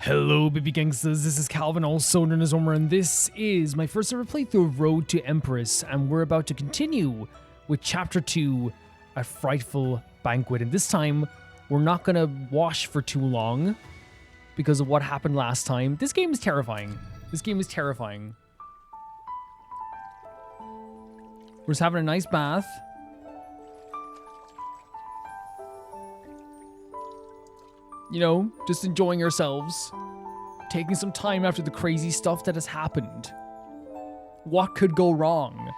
Hello baby gangsters, this is Calvin, also known as Omer, and this is my first ever playthrough of Road to Empress, and we're about to continue with Chapter 2, A Frightful Banquet, and this time, we're not gonna wash for too long, because of what happened last time. This game is terrifying. This game is terrifying. We're just having a nice bath. You know, just enjoying ourselves. Taking some time after the crazy stuff that has happened. What could go wrong?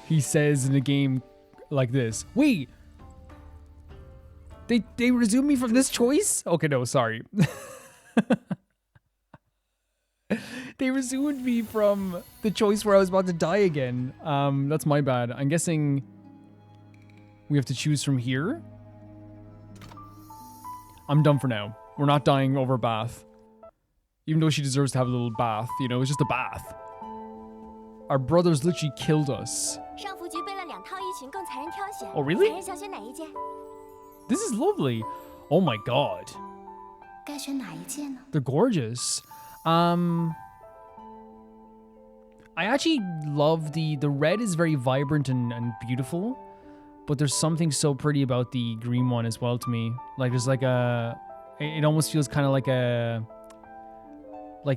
He says in a game like this. Wait! They resume me from this choice? Okay, no, sorry. They resumed me from the choice where I was about to die again. That's my bad. I'm guessing we have to choose from here? I'm done for now. We're not dying over a bath. Even though she deserves to have a little bath, you know, it's just a bath. Our brothers literally killed us. Oh, really? This is lovely. Oh my god. They're gorgeous. I actually love the red is very vibrant and beautiful. But there's something so pretty about the green one as well to me. Like there's like it almost feels kind of like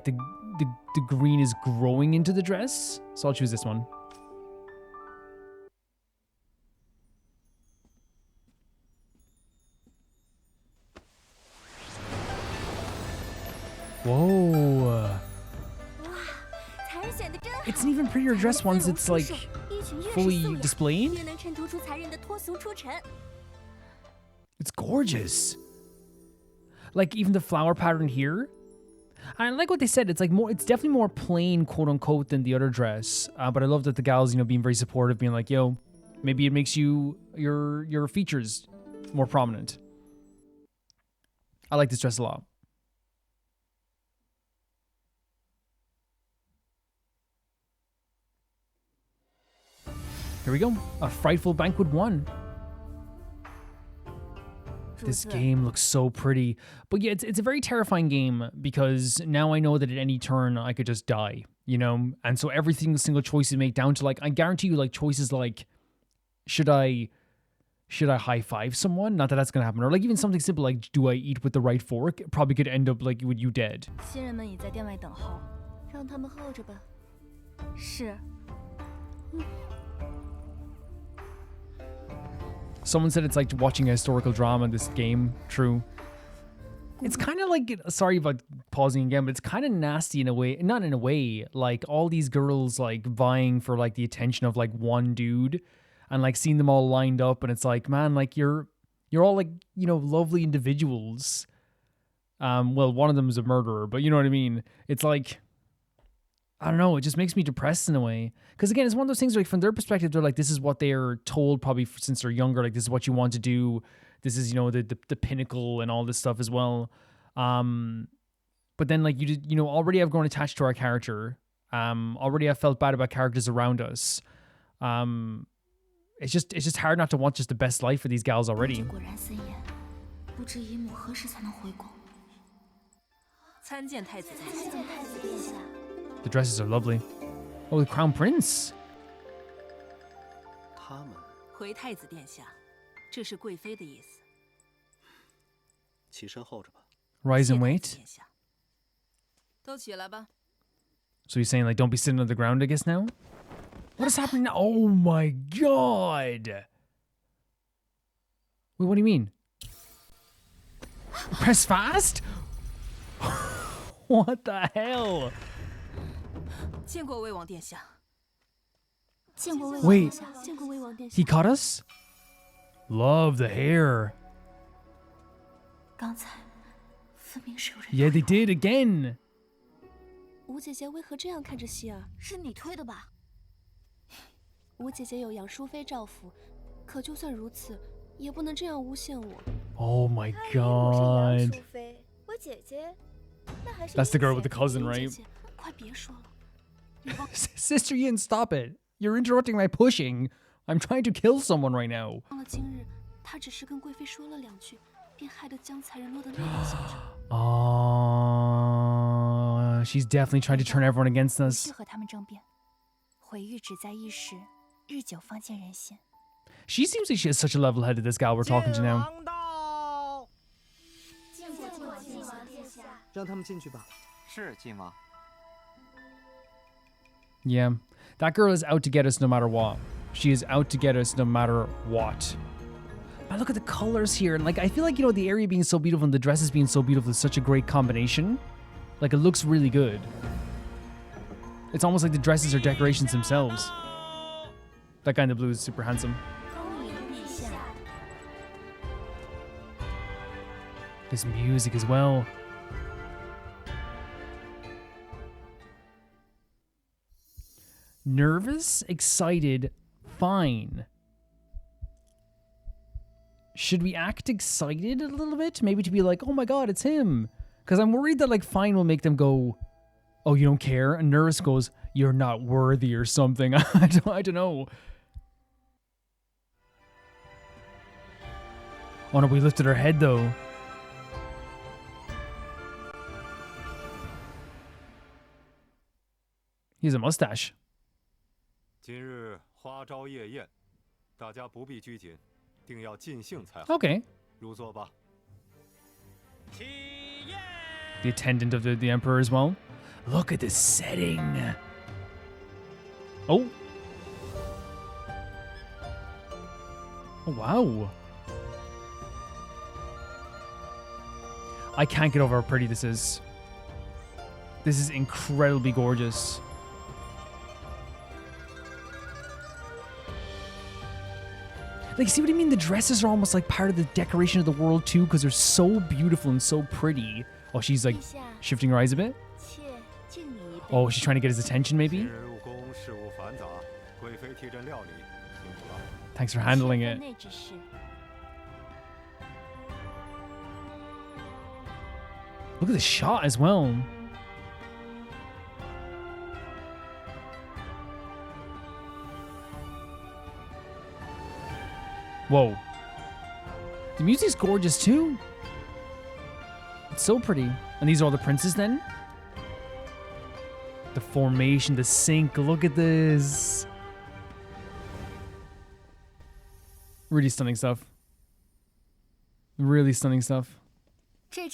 the green is growing into the dress. So I'll choose this one. Whoa. It's an even prettier dress once it's like fully displayed. It's gorgeous. Like even the flower pattern here. I like what they said. It's like more. It's definitely more plain, quote unquote, than the other dress. But I love that the gals, you know, being very supportive, being like, "Yo, maybe it makes your features more prominent." I like this dress a lot. Here we go. A Frightful Banquet 1. This game looks so pretty. But yeah, it's a very terrifying game because now I know that at any turn I could just die, you know? And so every single choice you make down to like, I guarantee you like choices like, should I high five someone? Not that that's gonna happen. Or like even something simple like, do I eat with the right fork? It probably could end up like with you dead. Someone said it's like watching a historical drama in this game. True. It's kind of like, sorry about pausing again, but it's kind of nasty in a way. Not in a way, like all these girls like vying for like the attention of like one dude and like seeing them all lined up. And it's like, man, like you're all like, you know, lovely individuals. Well, one of them is a murderer, but you know what I mean? It's like, I don't know, it just makes me depressed in a way. Because again, it's one of those things where, like, from their perspective, they're like, this is what they're told probably since they're younger. Like, this is what you want to do. This is, you know, the pinnacle and all this stuff as well. But then, like, you know, already I've grown attached to our character. Already I've felt bad about characters around us. It's just hard not to want just the best life for these gals already. The dresses are lovely. Oh, the Crown Prince. Rise and wait. So you're saying like don't be sitting on the ground, I guess now? What is happening now? Oh my god. Wait, what do you mean? Press fast? What the hell? Wait, he caught us? Love the hair. Yeah, they did again. Oh my god. That's the girl with the cousin, right? Sister Yin, stop it. You're interrupting my pushing. I'm trying to kill someone right now. she's definitely trying to turn everyone against us. She seems like she has such a level head of this gal we're talking to now. Yeah, that girl is out to get us no matter what. She is out to get us no matter what. Man, look at the colors here. And like, I feel like, the area being so beautiful and the dresses being so beautiful is such a great combination. Like, it looks really good. It's almost like the dresses are decorations themselves. That guy in the blue is super handsome. This music as well. Nervous, excited, fine. Should we act excited a little bit? Maybe to be like, oh my god, it's him. Because I'm worried that like fine will make them go, oh, you don't care? And nervous goes, you're not worthy or something. I don't know. Oh no, we lifted our head though. He has a mustache. Okay. The attendant of the emperor as well. Look at this setting. Oh. Oh, wow. I can't get over how pretty this is. This is incredibly gorgeous. Like, see what I mean? The dresses are almost like part of the decoration of the world too, because they're so beautiful and so pretty. Oh, she's like shifting her eyes a bit. Oh, she's trying to get his attention maybe? Thanks for handling it. Look at the shot as well. Whoa. The music's gorgeous too. It's so pretty. And these are all the princes then? The formation, the sync, look at this. Really stunning stuff. Really stunning stuff. One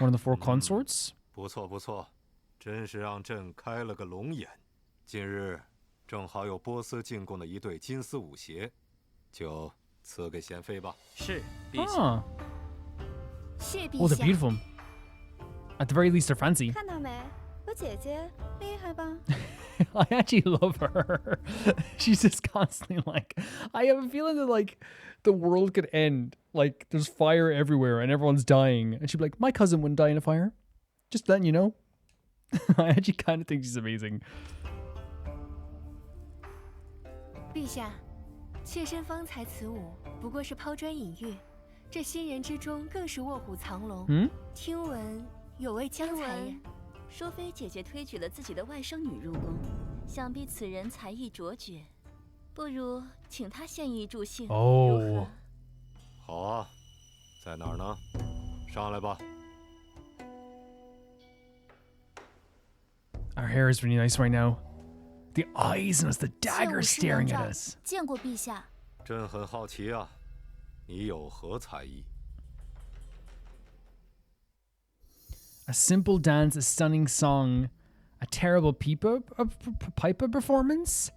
of the four consorts? 不错不错，真是让朕开了个龙眼。今日正好有波斯进贡的一对金丝舞鞋，就赐给贤妃吧。是，陛下。谢陛下。Oh, they're beautiful. At the very least, they're fancy. 看到没？我姐姐厉害吧？ I actually love her. She's just constantly like, I have a feeling that like the world could end. Like there's fire everywhere and everyone's dying. And she'd be like, my cousin wouldn't die in a fire. Just letting you know. I actually kind of think she's amazing. 陛下，妾身方才此舞，不过是抛砖引玉。这新人之中更是卧虎藏龙。听闻有位将才人。 淑妃姐姐推举了自己的外甥女入宫，想必此人才艺卓绝，不如请她献艺助兴。哦，好啊，在哪儿呢？上来吧。Our hair is really nice right now. The eyes and the dagger staring at us. 见过陛下。朕很好奇啊，你有何才艺？ A simple dance, a stunning song, a terrible piper performance.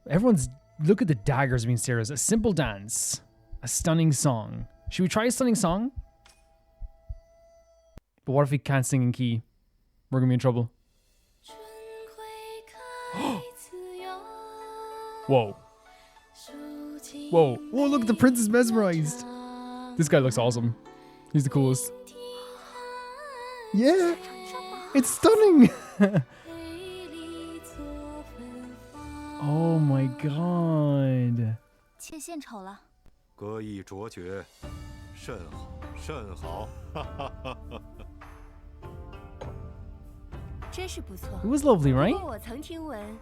Everyone's look at the daggers being serious. A simple dance, a stunning song. Should we try a stunning song? But what if we can't sing in key? We're gonna be in trouble. Whoa. Whoa. Whoa, look, the prince is mesmerized. This guy looks awesome. He's the coolest. Yeah, it's stunning. Oh my god. 妾献丑了。歌艺卓绝，甚好，甚好。真是不错。 It was lovely, right? 不过我曾听闻，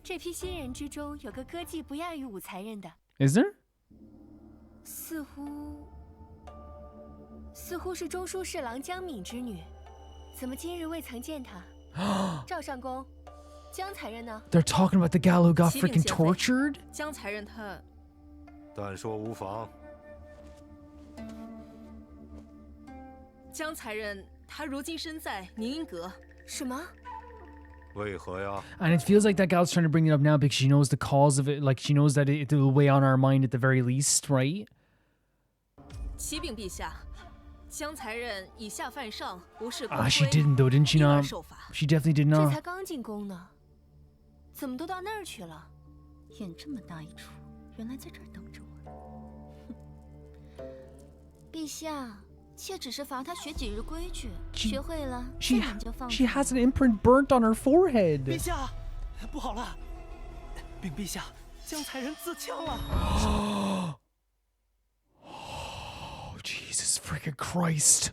这批新人之中有个歌技不亚于武才人的。Is there? 似乎似乎是中书侍郎江敏之女，怎么今日未曾见她？赵上公，江才人呢 They're talking about the gal who got freaking tortured? 江才人他但说无妨。江才人他如今身在宁阴阁。什么？为何呀？ And it feels like that gal's trying to bring it up now because she knows the cause of it. Like, she knows that it will weigh on our mind at the very least, right? 启禀陛下，江才人以下犯上，无视 She didn't though, didn't she 因而 not? 受罚。 She definitely did 这 not. 才刚进宫呢，怎么都到那儿去了？演这么大一出，原来在这儿等着我。陛下，妾只是罚他学几日规矩，学会了自然就放。She has an imprint burnt on her forehead. 陛下，不好了！禀陛下，江才人自枪了。Oh, Jesus freaking Christ.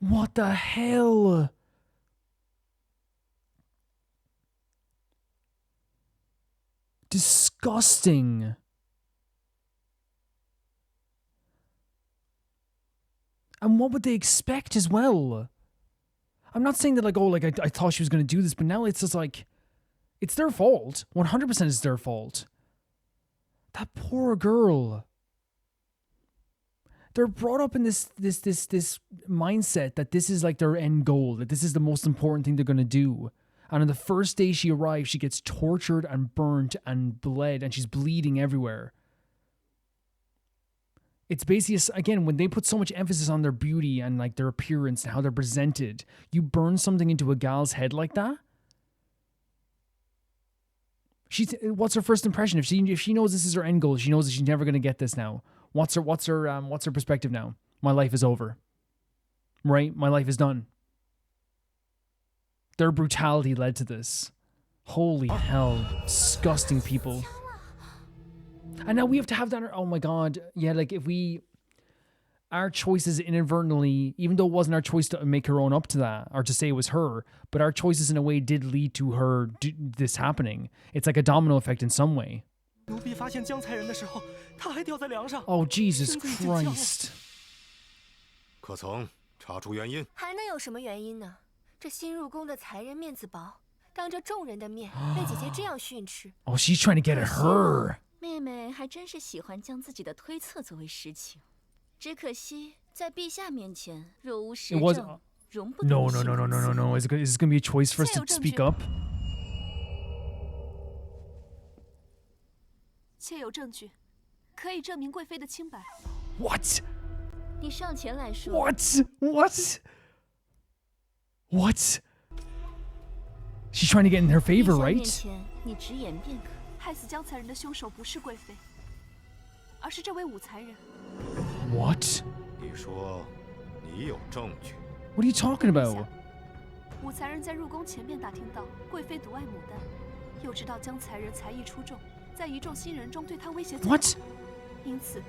What the hell? Disgusting. And what would they expect as well? I'm not saying that like, oh, like I thought she was going to do this, but now it's just like, it's their fault. 100% it's their fault. That poor girl. They're brought up in this mindset that this is like their end goal, that this is the most important thing they're going to do. And on the first day she arrives, she gets tortured and burnt and bled, and she's bleeding everywhere. It's basically, again, when they put so much emphasis on their beauty and like their appearance and how they're presented, you burn something into a gal's head like that. What's her first impression? If she knows this is her end goal, she knows that she's never going to get this now. What's her perspective now? My life is over. Right? My life is done. Their brutality led to this. Holy hell. Disgusting people. And now we have to have that. Oh my God. Yeah, like if our choices inadvertently, even though it wasn't our choice to make her own up to that or to say it was her, but our choices in a way did lead to her this happening. It's like a domino effect in some way. Oh, Jesus Christ. 可曾查出原因？还能有什么原因呢？这新入宫的才人面子薄，当着众人的面被姐姐这样训斥。Oh, she's trying to get at her. 妹妹还真是喜欢将自己的推测作为实情，只可惜在陛下面前若无实证，容不得。No. Is this going to be a choice for us to speak up? 妾有证据，可以证明贵妃的清白。 What? 你上前来说。What? She's trying to get in her favor, 陛下 right? 面前你直言便可。害死江才人的凶手不是贵妃，而是这位武才人。 What? 你说你有证据？ What are you talking about? 武才人在入宫前便打听到贵妃独爱牡丹，又知道江才人才艺出众，在一众新人中对他威胁。 What? 因此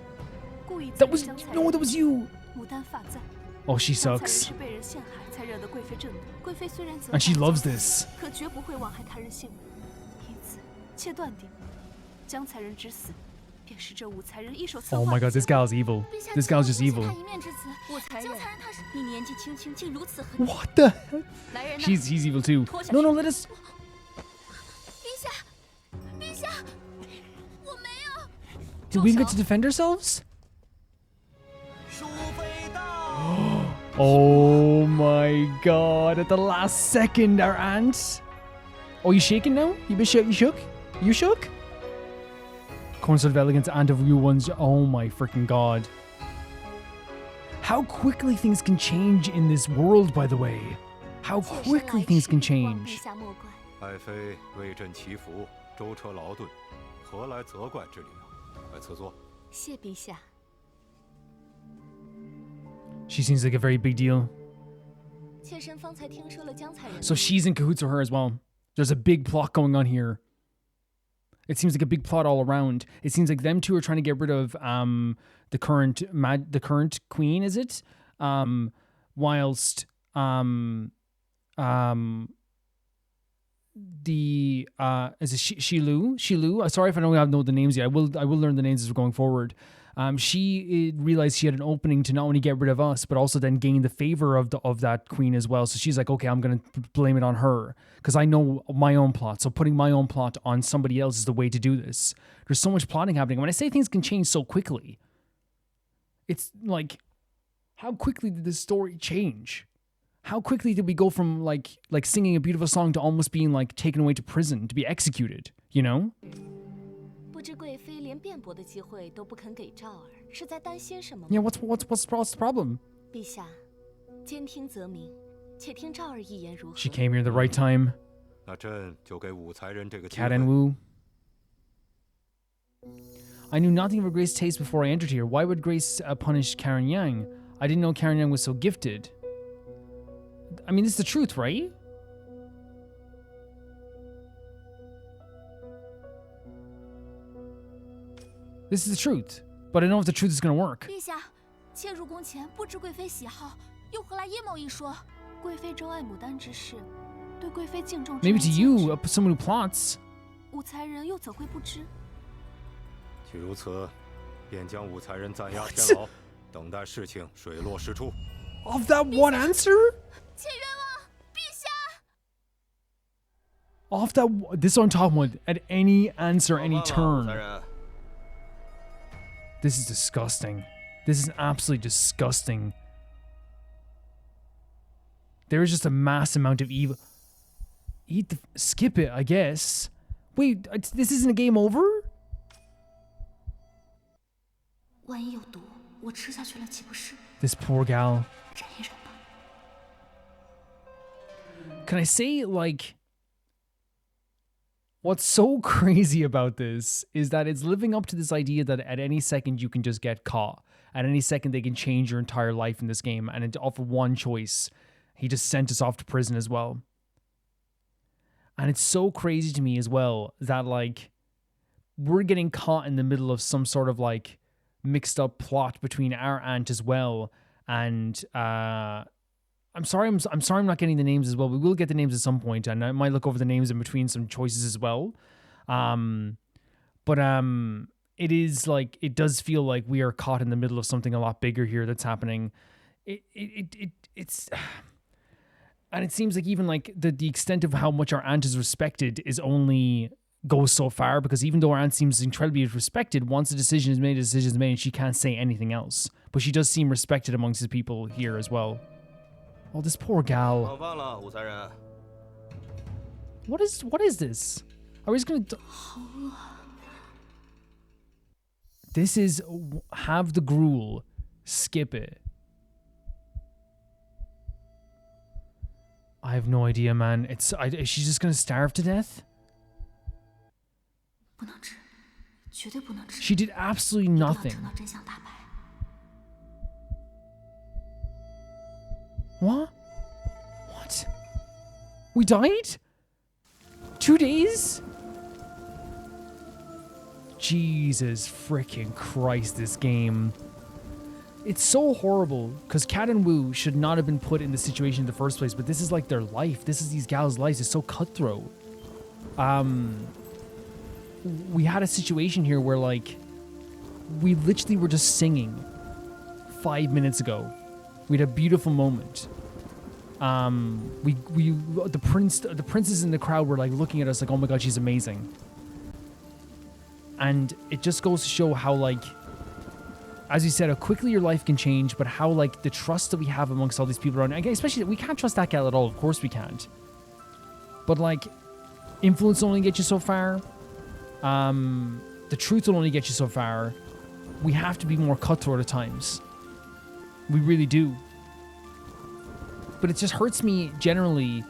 故意 That was you. 牡丹发簪。 Oh, she 江才人 sucks. 是被人陷害才惹得贵妃震怒。贵妃虽然责 And she 骂 loves 江才人 this. 可绝不会枉害他人性命。因此，妾断定江才人之死，便是这武才人一手策划。 Oh my God, this gal's evil. This gal's just evil. 他一面之词，武才人他是你年纪轻轻竟如此狠。 What the heck? 来人呐！ He's evil too. No, let us. 陛下，我没有。 Did we get to defend ourselves? 淑妃到。 Oh my God! At the last second, our aunt. Oh, you shaking now? You shook? You shook? Consort of Elegance, Aunt of You Ones. Oh my freaking God! How quickly things can change in this world, by the way. How quickly things can change. 爱妃为朕祈福，舟车劳顿，何来责怪之理啊？来赐座。谢陛下。 She seems like a very big deal. 妾身方才听说了江才人。 So she's in cahoots with her as well. There's a big plot going on here. It seems like a big plot all around. It seems like them two are trying to get rid of the current queen, is it? Whilst is it Shilu? Sorry if I don't know the names yet. I will learn the names as we're going forward. She realized she had an opening to not only get rid of us, but also then gain the favor of that queen as well. So she's like, okay, I'm going to blame it on her because I know my own plot. So putting my own plot on somebody else is the way to do this. There's so much plotting happening. When I say things can change so quickly, it's like, how quickly did this story change? How quickly did we go from like singing a beautiful song to almost being like taken away to prison to be executed, you know? 不知贵妃连辩驳的机会都不肯给赵儿，是在担心什么吗？ Yeah, what's the problem? 陛下，兼听则明，且听赵儿一言如何。 She came here at the right time. 那朕就给武才人这个机 Cat 会。 and Wu. I knew nothing of Grace's taste before I entered here. Why would Grace punish Karen Yang? I didn't know Karen Yang was so gifted. I mean, this is the truth, right? This is the truth, but I don't know if the truth is going to work. 陛下，妾入宫前不知贵妃喜好，又何来阴谋一说？贵妃钟爱牡丹之事，对贵妃敬重。 Maybe to you, someone who plots. 武才人又怎会不知？既如此，便将武才人暂押天牢，等待事情水落石出。 Of that one answer? 妾冤枉，陛下。 Off that, this is what I'm talking about. At any answer, any turn. This is disgusting. This is absolutely disgusting. There is just a mass amount of evil. Skip it, I guess. Wait, this isn't a game over? 万一有毒，我吃下去了岂不是？ This poor gal. 忍一忍吧。 Can I say, like, what's so crazy about this is that it's living up to this idea that at any second you can just get caught. At any second they can change your entire life in this game, and for one choice, he just sent us off to prison as well. And it's so crazy to me as well that, like, we're getting caught in the middle of some sort of, like, mixed up plot between our aunt as well, and I'm sorry I'm not getting the names as well. We will get the names at some point, and I might look over the names in between some choices as well. But it is like, it does feel like we are caught in the middle of something a lot bigger here that's happening. It's and it seems like even like the extent of how much our aunt is respected is only goes so far, because even though our aunt seems incredibly respected, once a decision is made, and she can't say anything else. But she does seem respected amongst the people here as well. Oh, this poor gal. What is this? Are we just gonna... This is have the gruel, skip it. I have no idea, man. Is she just gonna starve to death? She did absolutely nothing. What? What? We died? 2 days? Jesus freaking Christ, this game. It's so horrible, because Cat and Wu should not have been put in this situation in the first place, but this is like their life. This is these gals' lives. It's so cutthroat. We had a situation here where, like, we literally were just singing 5 minutes ago. We had a beautiful moment. The princes in the crowd were like looking at us like, oh my god, she's amazing. And it just goes to show how, like, as you said, how quickly your life can change, but how, like, the trust that we have amongst all these people around, especially, we can't trust that gal at all. Of course we can't. But, like, influence will only get you so far. The truth will only get you so far. We have to be more cutthroat at times. We really do. But it just hurts me generally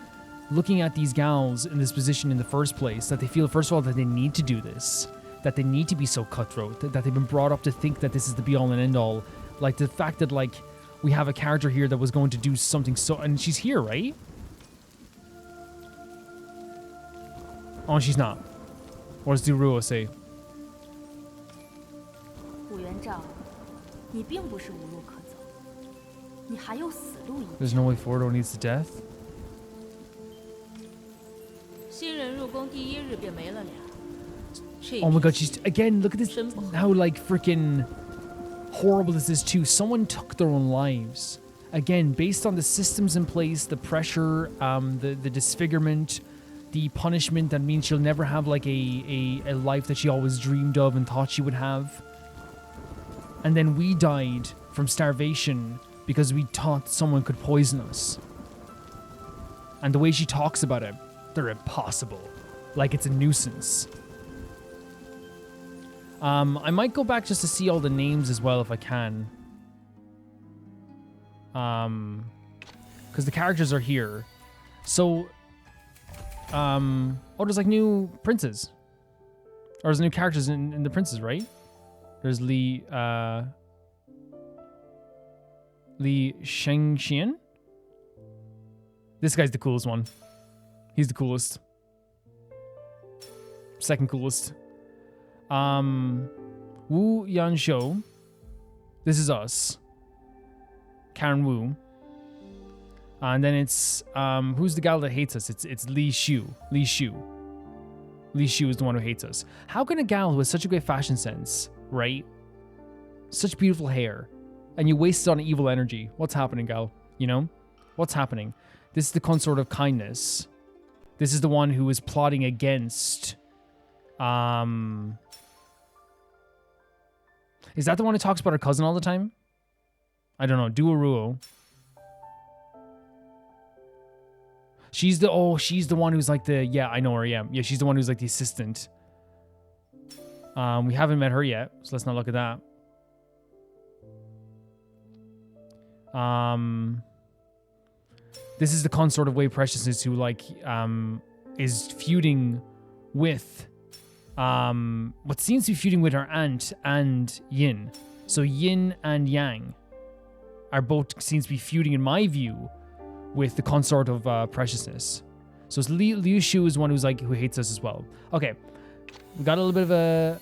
looking at these gals in this position in the first place, that they feel, first of all, that they need to do this, that they need to be so cutthroat, that they've been brought up to think that this is the be-all and end-all. Like, the fact that, like, we have a character here that was going to do something so... And she's here, right? Oh, she's not. What does Duruo say? There's no way forward, only needs the death. Oh my god, she's... Again, look at this. How, like, freaking horrible is this too? Someone took their own lives. Again, based on the systems in place, the pressure, the disfigurement, the punishment that means she'll never have like a life that she always dreamed of and thought she would have. And then we died from starvation because we thought someone could poison us. And the way she talks about it, they're impossible. Like it's a nuisance. I might go back just to see all the names as well if I can. Because the characters are here. So, oh, there's like new princes. Or there's new characters in the princes, right? There's Li Shengxian. This guy's the coolest one. He's the coolest. Second coolest. Wu Yanshou. This is us. Karen Wu. And then it's who's the gal that hates us? It's Li Shu. Li Shu. Li Shu is the one who hates us. How can a gal who has such a great fashion sense, right? Such beautiful hair, and you waste it on evil energy? What's happening, gal? You know? What's happening? This is the consort of kindness. This is the one who is plotting against is that the one who talks about her cousin all the time? I don't know. Duoruo. She's the one who's like the, yeah, I know her, yeah. Yeah, she's the one who's like the assistant. We haven't met her yet, so let's not look at that. This is the consort of Way Preciousness who like is feuding with what seems to be feuding with her aunt and Yin. So Yin and Yang are both seems to be feuding, in my view, with the consort of Preciousness. So it's Liu Shu is one who's like who hates us as well. Okay, we got a little bit of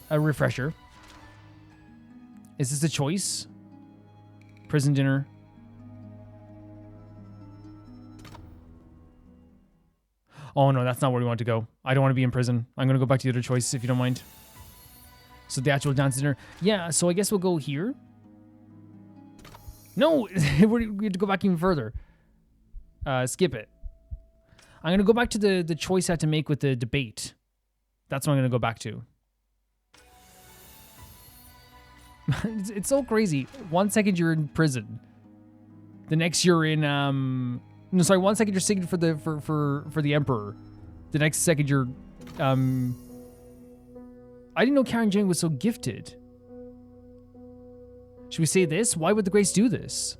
a refresher. Is this a choice? Prison dinner. Oh no, that's not where we want to go. I don't want to be in prison. I'm going to go back to the other choice if you don't mind. So the actual dance dinner. Yeah, so I guess we'll go here. No, we have to go back even further. Skip it. I'm going to go back to the choice I had to make with the debate. That's what I'm going to go back to. It's so crazy. 1 second you're in prison. The next you're in no, sorry, 1 second you're singing for the Emperor. The next second you're I didn't know Karen Jane was so gifted. Should we say this? Why would the Grace do this?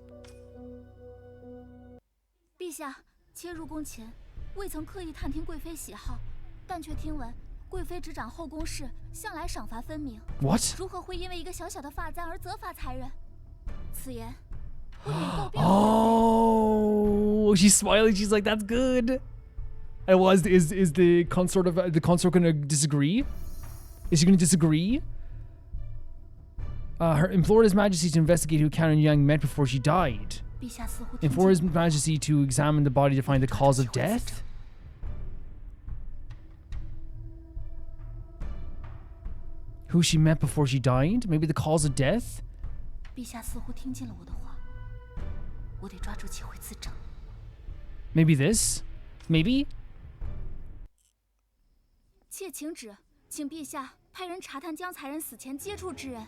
陛下，妾入宫前未曾刻意探听贵妃喜好，但却听闻贵妃执掌后宫事，向来赏罚分明。 What? 如何会因为一个小小的发簪而责罚才人？此言不免诟病。Oh, she's smiling. She's like, "That's good." And was is the consort going to disagree? Is she going to disagree? Her implored His Majesty to investigate who Karen Yang met before she died. Implore His Majesty to examine the body to find the cause of death. Who she met before she died? Maybe the cause of death? 陛下似乎听进了我的话，我得抓住机会自证。 Maybe this? Maybe? 妾请旨，请陛下派人查探江才人死前接触之人。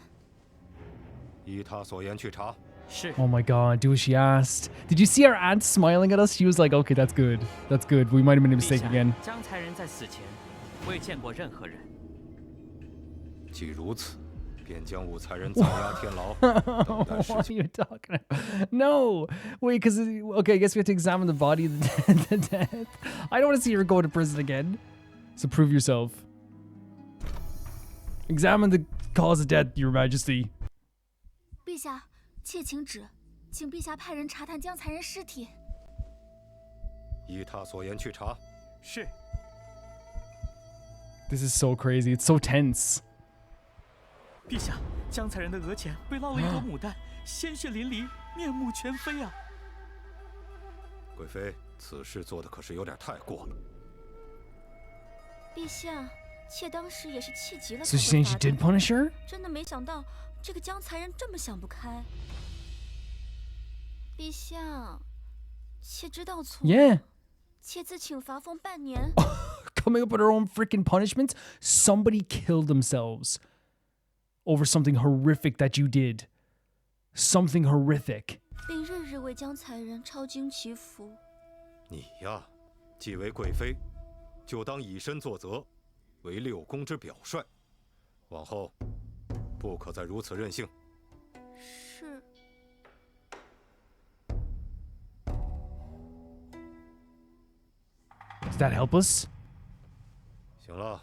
依他所言去查。是。 Oh my god, do what she asked. Did you see our aunt smiling at us? She was like, okay, that's good. That's good. We might have made a mistake again. 江才人在死前未见过任何人。既如此，便将武才人暂押天牢，等待事 What are 情。 you talking about? No! Wait, because, okay, I guess we have to examine the body of the death. I don't want to see her go to prison again. So prove yourself. Examine the cause of death, Your Majesty. 陛下，妾请旨，请陛下派人查探江才人尸体。依他所言去查。是。 This is so crazy. It's so tense. 陛下，江才人的额前被烙了一朵牡丹，鲜血淋漓，面目全非啊！贵妃，此事做的可是有点太过了。陛下，妾当时也是气急了。 So she's saying she did punish her? 真的没想到，这个江才人这么想不开。陛下，妾知道错。Yeah. 妾自请罚俸半年。Coming up with her own freaking punishment? Somebody killed themselves over something horrific that you did. Something horrific. 并日日为江才人抄经祈福。你呀，既为贵妃，就当以身作则，为六宫之表率。往后，不可再如此任性。是。Did that help us? 行了，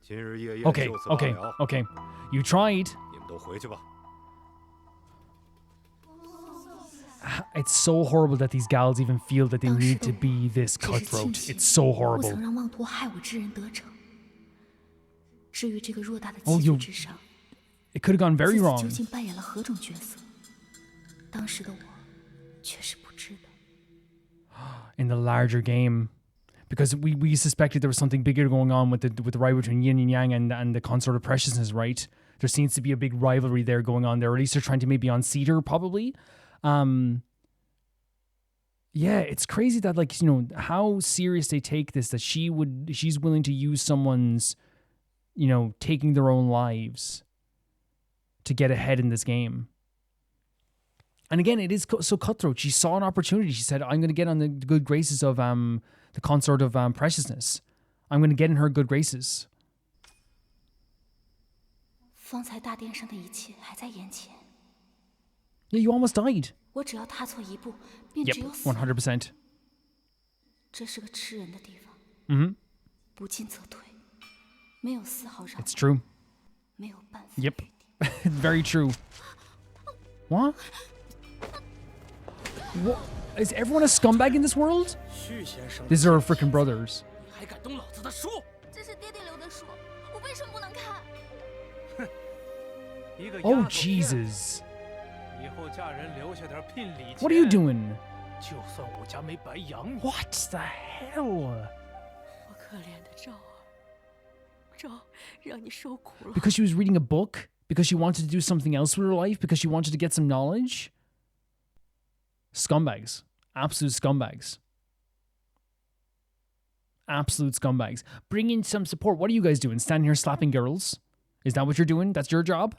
今日夜宴 Okay, 就此罢 okay, 了。 okay. You tried. 你们都回去吧。It's so horrible that these gals even feel that they need to be this cutthroat. It's so 不 horrible. 曾让妄图害我之人得逞。至于这个偌大的 Oh, 棋 you- 局之上， It could have gone 自 very 己究 wrong. 竟扮演了何种角色，当时的我却是不知的。In the larger game, because we suspected there was something bigger going on with the rivalry between Yin and Yang and the consort of preciousness, right? There seems to be a big rivalry there going on there, or at least they're trying to maybe unseat her, probably. Yeah, it's crazy that, like, you know, how serious they take this, that she's willing to use someone's, you know, taking their own lives to get ahead in this game. And again, it is so cutthroat. She saw an opportunity. She said, I'm going to get on the good graces of the consort of preciousness. I'm going to get in her good graces. 方才大殿上的一切还在眼前， Yeah, you almost died. 我只要踏错一步，便 Yep, 只有死。 100%. 这是个吃人的地方， Mm-hmm. 不进则退，没有丝毫让 It's 步， true. 没有半分 Yep. 余地。 Very true. What? What? Is everyone a scumbag in this world? 旭先生， These are our freaking brothers. 你还敢动老子的书？这是爹爹留的书，我为什么不能看？一个 Oh, 丫头片 Jesus. 以后嫁人留下点聘礼钱。 What are you doing? 就算我家没白养你。 What the hell? 我可怜的赵儿，赵让你受苦了。 Because she was reading a book? Because she wanted to do something else with her life? Because she wanted to get some knowledge? Scumbags. Absolute scumbags. Absolute scumbags. Bring in some support. What are you guys doing? Standing here slapping girls? Is that what you're doing? That's your job?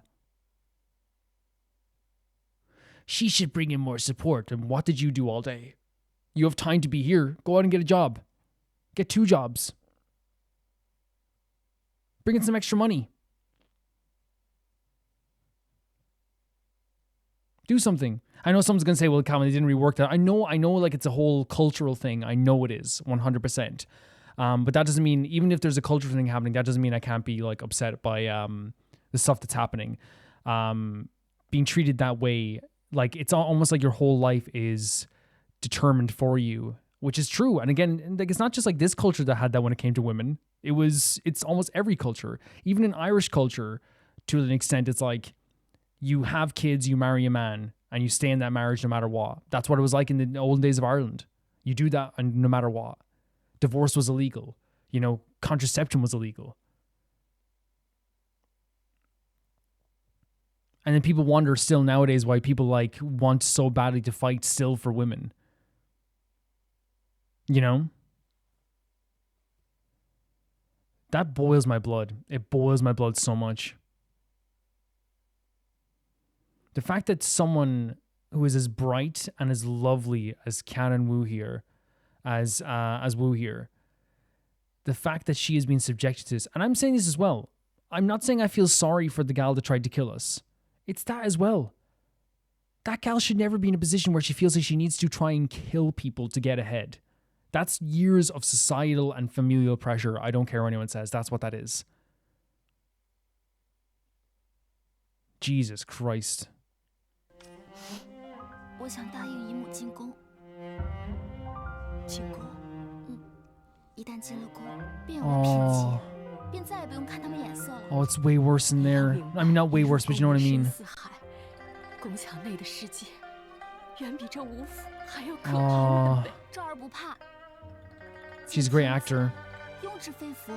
She should bring in more support. And what did you do all day? You have time to be here. Go out and get a job. Get 2 jobs. Bring in some extra money. Do something. I know someone's going to say, well, Calvin, they didn't rework that. I know, like, it's a whole cultural thing. I know it is, 100%. But that doesn't mean, even if there's a cultural thing happening, that doesn't mean I can't be, like, upset by the stuff that's happening. Being treated that way, like, it's almost like your whole life is determined for you, which is true. And again, like, it's not just like this culture that had that when it came to women. It's almost every culture. Even in Irish culture, to an extent, it's like, you have kids, you marry a man, and you stay in that marriage no matter what. That's what it was like in the olden days of Ireland. You do that and no matter what. Divorce was illegal. You know, contraception was illegal. And then people wonder still nowadays why people, like, want so badly to fight still for women. You know? That boils my blood. It boils my blood so much. The fact that someone who is as bright and as lovely as Canon Wu here, as Wu here, the fact that she has been subjected to this, and I'm saying this as well. I'm not saying I feel sorry for the gal that tried to kill us. It's that as well. That gal should never be in a position where she feels like she needs to try and kill people to get ahead. That's years of societal and familial pressure. I don't care what anyone says. That's what that is. Jesus Christ. 我想答应姨母进宫。进宫，一旦进了宫，便有了凭借，便再也不用看他们眼色了。 Oh, it's way worse in there. I mean, not way worse, but you know what I mean. 四海，宫墙内的世界，远比这吴府还要可怕呢。赵儿不怕。 She's a great actor. 庸脂非福，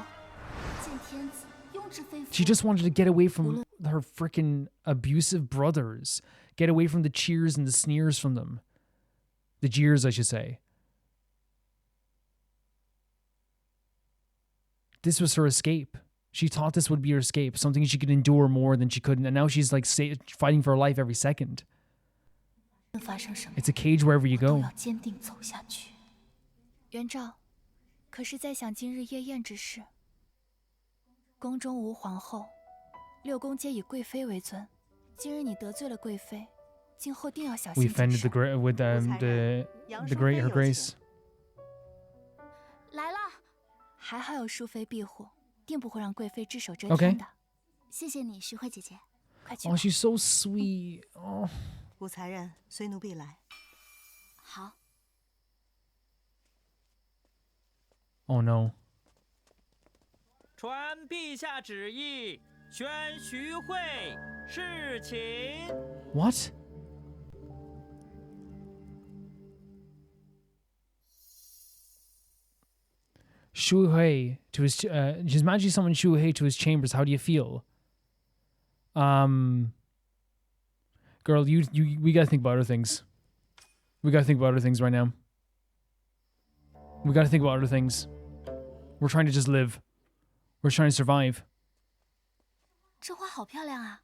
见天子，庸脂非福。 She just wanted to get away from her freaking abusive brothers. Get away from the cheers and the sneers from them. The jeers, I should say. This was her escape. She thought this would be her escape, something she could endure more than she couldn't, and now she's like fighting for her life every second. It's a cage wherever you go. 元昭，可是在想今日夜宴之事。宫中无皇后，6宫皆以贵妃为尊。今日你得罪了贵妃，今后定要小心 We 谨 offended 慎。the great her grace. 来了，还好有淑妃庇护，定不会让贵妃只手遮 Okay. 天的。谢谢你，徐慧姐姐。快去吧。 Oh, she's so sweet. Oh. 武才人随奴婢来。好。 Oh no. 传陛下旨意，宣徐惠侍寝。 What? Shu Hui to his His Majesty summoned Shu Hui to his chambers. How do you feel? Girl, we gotta think about other things. We gotta think about other things right now. We gotta think about other things. We're trying to just live. We're trying to survive. 这花好漂亮啊！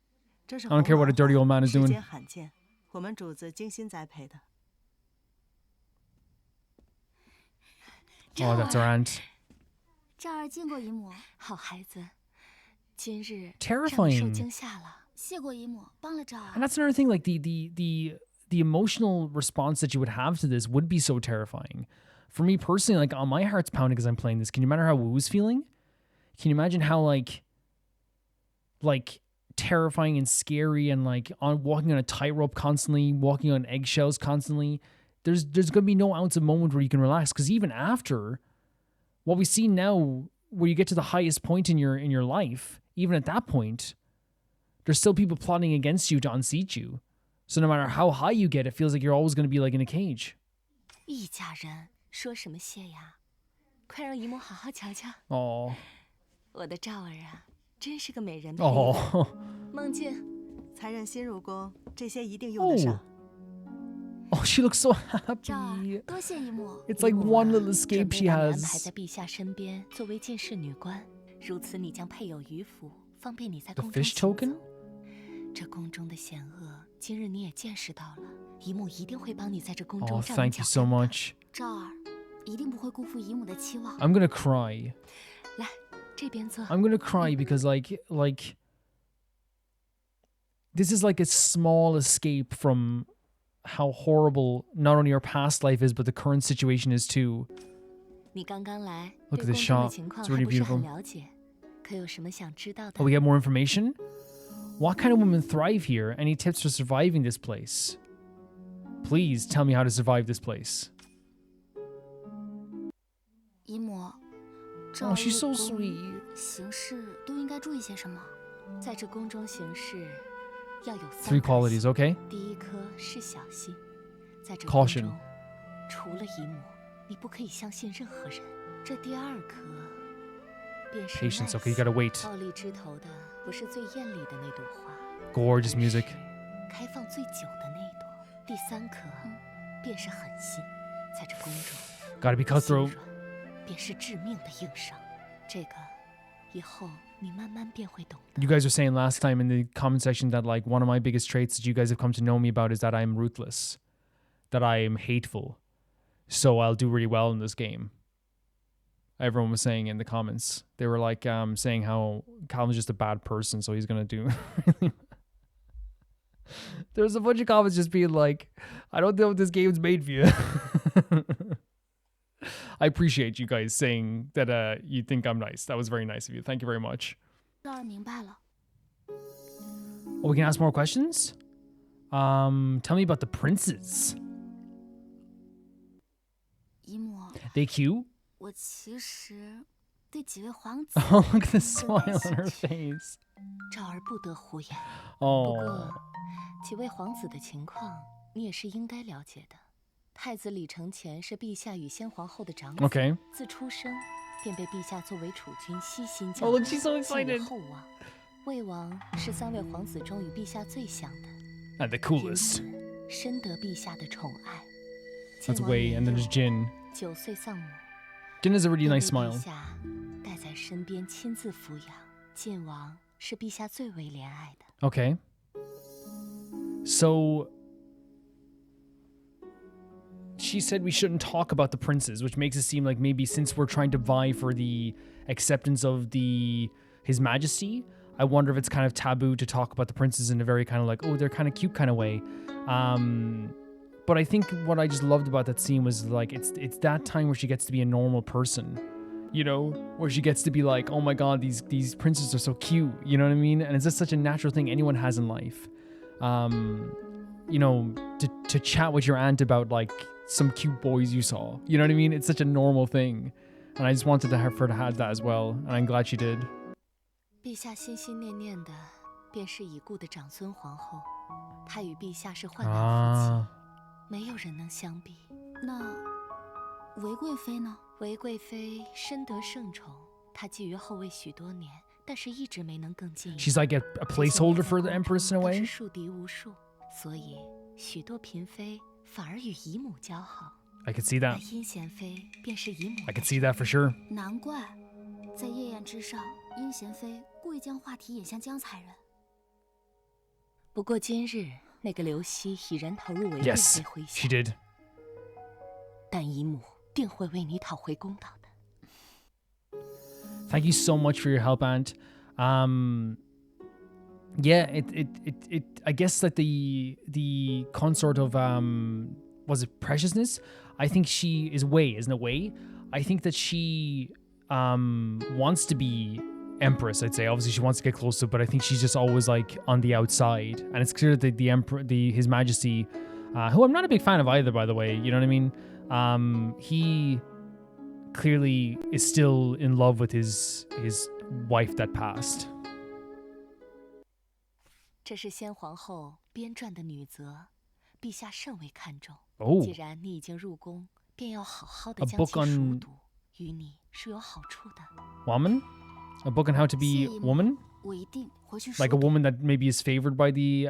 这是 I don't care what a dirty old man is 世 doing. 间罕见，我们主子精心栽培的。 Oh, that's our aunt. 赵儿见过姨母，好孩子，今日 Terrifying. 受惊吓了。 谢过姨母，帮了赵儿。 And that's another thing, like the emotional response that you would have to this would be so terrifying. For me personally, like my heart's pounding as I'm playing this. Can you imagine how Wu was feeling? Can you imagine how like terrifying and scary and like walking on a tightrope constantly, walking on eggshells constantly? There's gonna be no ounce of moment where you can relax, because even after what we see now, where you get to the highest point in your life, even at that point, there's still people plotting against you to unseat you. So no matter how high you get, it feels like you're always going to be like in a cage. 一家人说什么谢呀？快让姨母好好瞧瞧。 Oh. 我的赵儿啊，真是个美人胚。 Oh. 梦境，才人新入宫，这些一定用得上。 Oh, she looks so 赵儿， happy. 多谢姨母。 It's like one little escape 准备 she 把你安排 has. 在陛下身边，作为监视女官。如此，你将配有鱼符，方便你在 The 宫中 fish 行 token? 走。这宫中的险恶，今日你也见识到了。姨母一定会帮你在这宫中 Oh, 站稳 thank 脚 you so 跟的。 much. 赵儿，一定不会辜负姨母的期望。 I'm going to cry. 来，这边坐。 I'm going to cry because like this is like a small escape from how horrible not only our past life is, but the current situation is too. 你刚刚来， Look 对 at 宫 this 中的 shot. 情况 It's 还 really 不是 beautiful. 很了解，可有什么想知道的 Oh, we？get more information? What kind of women thrive here? Any tips for surviving this place? Please tell me how to survive this place. 姨母，赵 Oh, 儿 she's so 入宫 sweet. 行事都应该注意些什么？在这宫中行事，要有 Three 3颗 qualities, 心 okay? 第一颗是小心，在这 Caution 宫中，除了姨母，你不可以相信任何人。这第二颗便是 Patience, 耐 okay, you 心 gotta wait. 暴力枝头的不是最艳丽的那朵花， Gorgeous 而 music. 是开放最久的那一朵。第3颗便是狠心，在这宫中， Gotta be 心 cutthroat. 软便是致命的硬伤。这个以后你慢慢便会懂的。 You guys were saying last time in the comment section that like one of my biggest traits that you guys have come to know me about is that I'm ruthless, that I'm hateful. So I'll do really well in this game. Everyone was saying in the comments. They were like saying how Calvin's just a bad person, so he's gonna do really. There's a bunch of comments just being like, I don't know what this game's made for you. I appreciate you guys saying that you think I'm nice. That was very nice of you. Thank you very much. 赵儿明白了。 Oh, we can ask more questions? Tell me about the princes. 姨母， They cute? 我其实对几位皇子 Oh, look at the smile on her face. 赵儿不得胡言。不 Oh. 过，几位皇子的情况你也是应该了解的。太子李承乾是陛下与先皇后的长子， Okay. 自出生便被陛下作为储君悉心教 Oh, 导， look, she's so 寄予 excited. 厚望。魏王是3位皇子中与陛下最像的 And the coolest. 深得陛下的宠爱。 That's Wei, and then there's Jin. 9岁丧母， Jin has a really nice 被 smile. 陛下带在身边亲自抚养。晋王是陛下最为怜爱的。 Okay. So she said we shouldn't talk about the princes, which makes it seem like maybe since we're trying to vie for the acceptance of His Majesty, I wonder if it's kind of taboo to talk about the princes in a very kind of like, oh, they're kind of cute kind of way. But I think what I just loved about that scene was like it's that time where she gets to be a normal person, you know, where she gets to be like, oh my god, these princes are so cute, you know what I mean? And it's just such a natural thing anyone has in life. You know, to chat with your aunt about like some cute boys you saw, you know what I mean? It's such a normal thing. And I just wanted to have her to have that as well, and I'm glad she did. 陛下心心念念的便是已故的长孙皇后，她与陛下是患难夫妻，没有人能相比。那韦贵妃呢？韦贵妃深得圣宠，她觊觎后位许多年，但是一直没能更进一步。 She's like a placeholder for the Empress in a 都 way. 是树敌无数，所以许多嫔妃反而与姨母交好。 I could see 而 that. 阴贤妃便是姨母。 I could see that for sure. 难怪，在夜宴之上，阴贤妃故意将话题引向江才人。不过今日那个刘熙已然投入韦贵 Yes, 妃麾 she 下， did. 但姨母定会为你讨回公道的。 Thank you so much for your help, Aunt. Yeah, it I guess that the consort of was it Preciousness? I think she is Wei, isn't it Wei? I think that she wants to be Empress, I'd say. Obviously she wants to get close to it, but I think she's just always like on the outside. And it's clear that the Emperor, His Majesty, who I'm not a big fan of either, by the way, you know what I mean? He clearly is still in love with his wife that passed. 这是先皇后编撰的女则，陛下甚为看重。 Oh. 既然你已经入宫，便要好好的 A 将 book 其熟 on 读，于你是有好处的。 Woman? A book on how to be a woman? 我一定回去 Like a woman that maybe is favored by the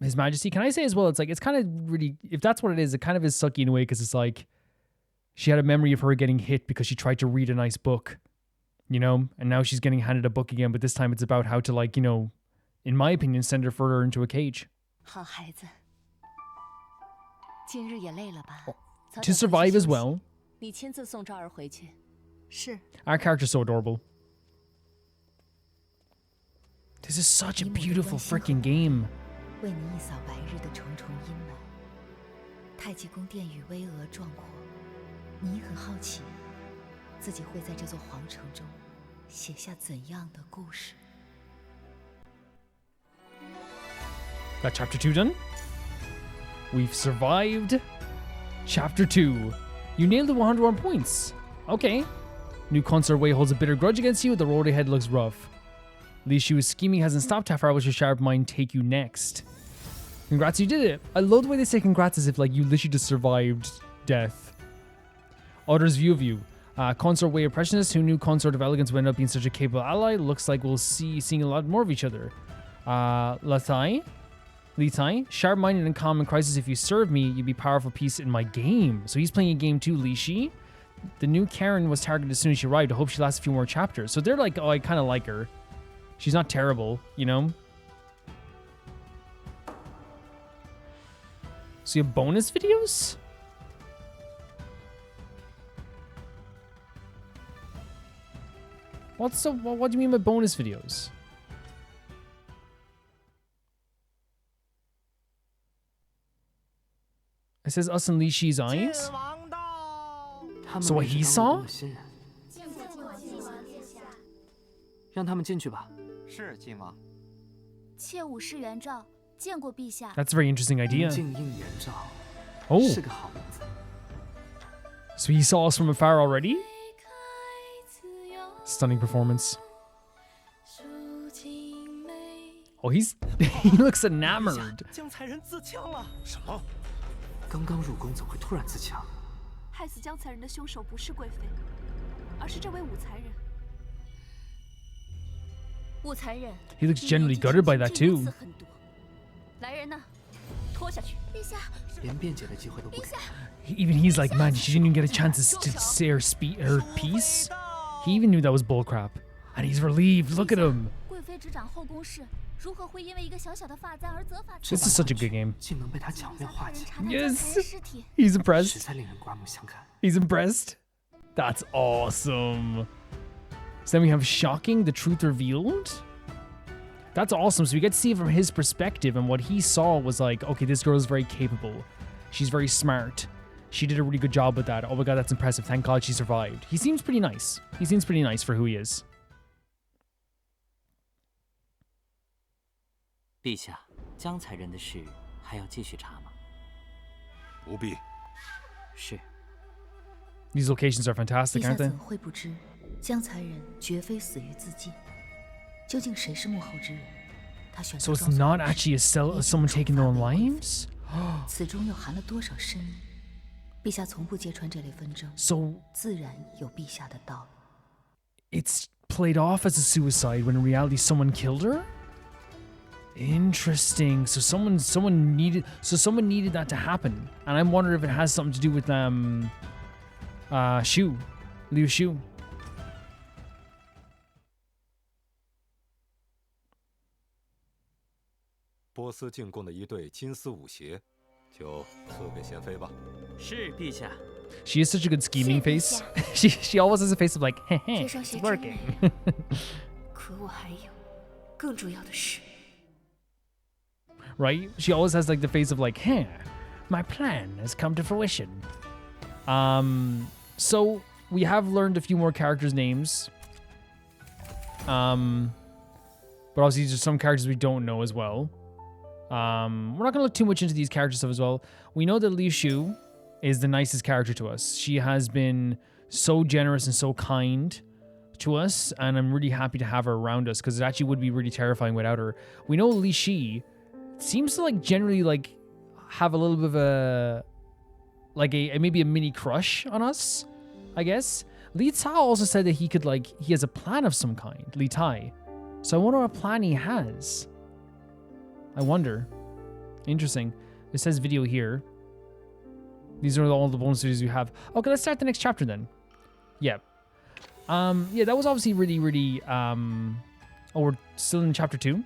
His Majesty. Can I say as well, it's like, it's kind of really, if that's what it is kind of is sucky in a way, because it's like she had a memory of her getting hit because she tried to read a nice book, you know, and now she's getting handed a book again, but this time it's about how to, like, you know, in my opinion, send her further into a cage. 好孩子，今日也累了吧？早 To 点回去 survive 休 as 息 well. 你亲自送昭儿回去。是。 Our character's so adorable. This is such a beautiful freaking game. 为你一扫白日的重重阴霾。太极宫殿宇巍峨壮阔，你也很好奇，自己会在这座皇城中写下怎样的故事？ Got chapter 2 done. We've survived chapter 2. You nailed the 101 points. Okay. New consort Wei holds a bitter grudge against you. The road ahead looks rough. Li Shu's scheming hasn't stopped. How far will your sharp mind take you next? Congrats, you did it. I love the way they say congrats as if like you literally just survived death. Otter's view of you. Consort Wei Impressionist, who knew Consort of Elegance would end up being such a capable ally. Looks like we'll seeing a lot more of each other. Li Tai, sharp-minded and calm in crisis. If you serve me, you'd be powerful piece in my game. So he's playing a game too, Li Shi. The new Karen was targeted as soon as she arrived. I hope she lasts a few more chapters. So they're like, oh, I kind of like her. She's not terrible, you know? So you have bonus videos? What do you mean by bonus videos? It says us and Li Shi's eyes? So what he saw? 让他们进去吧。是晋王。妾武士元昭见过陛下。 That's a very interesting idea. 静应元昭， Oh, 是个好名字。 so he saw us from afar already? Stunning performance. Oh, he looks enamored. 江才人自枪了。什么？刚刚入宫，怎会突然自枪？害死江才人的凶手不是贵妃，而是这位武才人。He looks generally gutted by that too. 来人呐，拖下去！陛下，连辩解的机会都不给。Even he's like, man, she didn't even get a chance to say her piece. He even knew that was bullcrap, and he's relieved. Look at him. 贵妃执掌后宫事，如何会因为一个小小的发簪而责罚？ This is such a good game. 竟能被他巧妙化解， Yes, he's 实 impressed. 在令人刮目相看。 He's impressed. That's awesome. So then we have shocking, the truth revealed. That's awesome. So we get to see it from his perspective, and what he saw was like, okay, this girl is very capable. She's very smart. She did a really good job with that. Oh my god, that's impressive. Thank God she survived. He seems pretty nice. He seems pretty nice for who he is. 陛下，江才人的事还要继续查吗？不必。是。 These locations are fantastic, 陛下 aren't they? 怎会不知江才人绝非死于自尽？究竟谁是幕后之人？他选 So 择 it's 装作 not 不知 actually someone taking their own lives? 此中又含了多少深意？陛下从不揭穿这类纷争， So 自然有陛下的道理。 it's played off as a suicide when in reality someone killed her? Interesting. So someone needed that to happen. And I'm wondering if it has something to do with Liu Shu. 波斯进贡的一对金丝舞鞋，就赐给贤妃吧。是陛下。 She has such a good scheming face. She always has a face of like, heh, 这双 it's 鞋真 working. 美。可我还有更重要的事。 Right? She always has like the face of like, heh, my plan has come to fruition. So we have learned a few more characters' names. But obviously there's some characters we don't know as well. We're not gonna look too much into these character stuff as well. We know that Liu Shu is the nicest character to us. She has been so generous and so kind to us, and I'm really happy to have her around us because it actually would be really terrifying without her. We know Li Shi seems to like generally like have a little bit of a like a maybe a mini crush on us, I guess. Li Cao also said that he has a plan of some kind, Li Tai. So I wonder what plan he has. I wonder. Interesting. It says video here. These are all the bonus videos we have. Okay, let's start the next chapter then. Yeah. Yeah, that was obviously really, oh, we're still in chapter 2?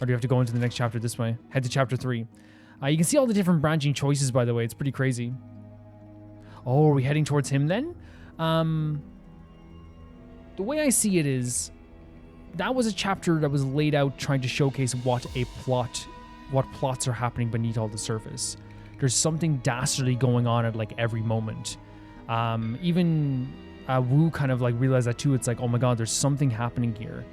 Or do you have to go into the next chapter this way? Head to chapter 3. You can see all the different branching choices, by the way. It's pretty crazy. Oh, are we heading towards him then? The way I see it is, that was a chapter that was laid out trying to showcase what plots are happening beneath all the surface. There's something dastardly going on at like every moment. Even Wu kind of like realized that too. It's like, oh my god, there's something happening here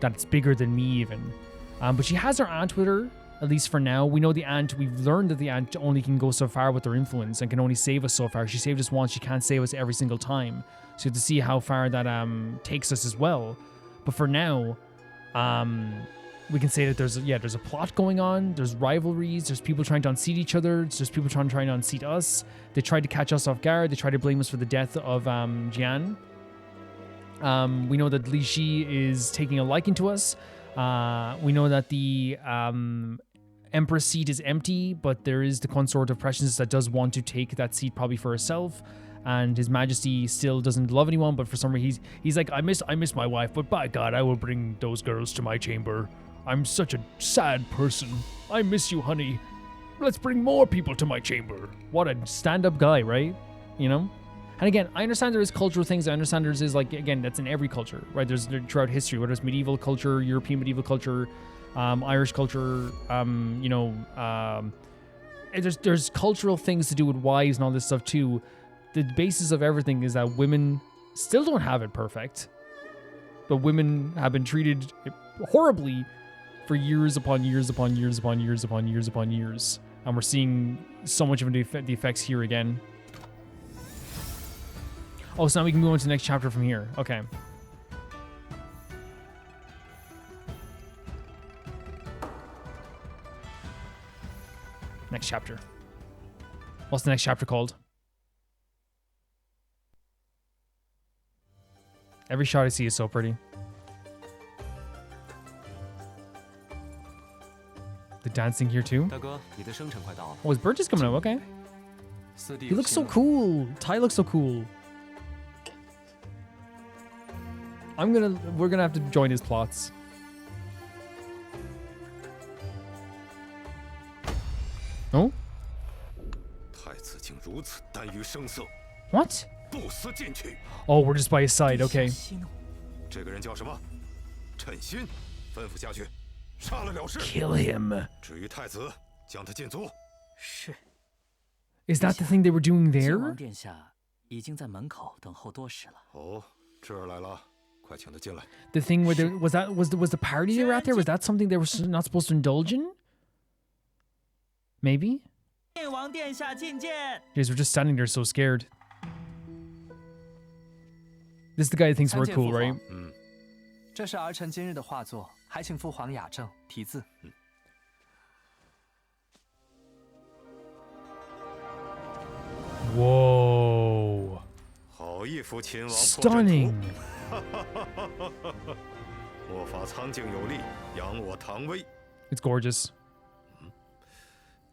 that's bigger than me even. But she has her aunt with her, at least for now. We know the aunt, we've learned that the aunt only can go so far with her influence and can only save us so far. She saved us once, she can't save us every single time. So you have to see how far that takes us as well. But for now, we can say that there's a plot going on, there's rivalries, there's people trying to unseat each other, there's people trying to unseat us. They tried to catch us off guard, they tried to blame us for the death of Jian. We know that Li Shi is taking a liking to us. We know that the Empress seat is empty, but there is the consort of Prescience that does want to take that seat probably for herself. And His Majesty still doesn't love anyone, but for some reason he's like, I miss my wife, but by God, I will bring those girls to my chamber. I'm such a sad person. I miss you, honey. Let's bring more people to my chamber. What a stand-up guy, right? You know? And again, I understand there is cultural things. I understand there's like, again, that's in every culture, right? There's throughout history, whether it's medieval culture, European medieval culture, Irish culture, there's cultural things to do with wives and all this stuff too. The basis of everything is that women still don't have it perfect, but women have been treated horribly for years upon years upon years upon years upon years upon years. And we're seeing so much of the effects here again. Oh, so now we can move on to the next chapter from here. Okay. Next chapter. What's the next chapter called? Every shot I see is so pretty. The dancing here too. Oh, his bird just coming out. Okay. He looks so cool. Ty looks so cool. We're gonna have to join his plots. Oh? What? Oh, we're just by his side. Okay. Kill him. Is that the thing they were doing there? The thing where there was the party they were at there? Was that something they were not supposed to indulge in? Maybe? Guys, we're just standing there so scared. This is the guy that thinks we're cool, right? 这是儿臣今日的画作，还请父皇雅正题字。Whoa. Stunning. 我法苍劲有力，扬我唐威。 It's gorgeous.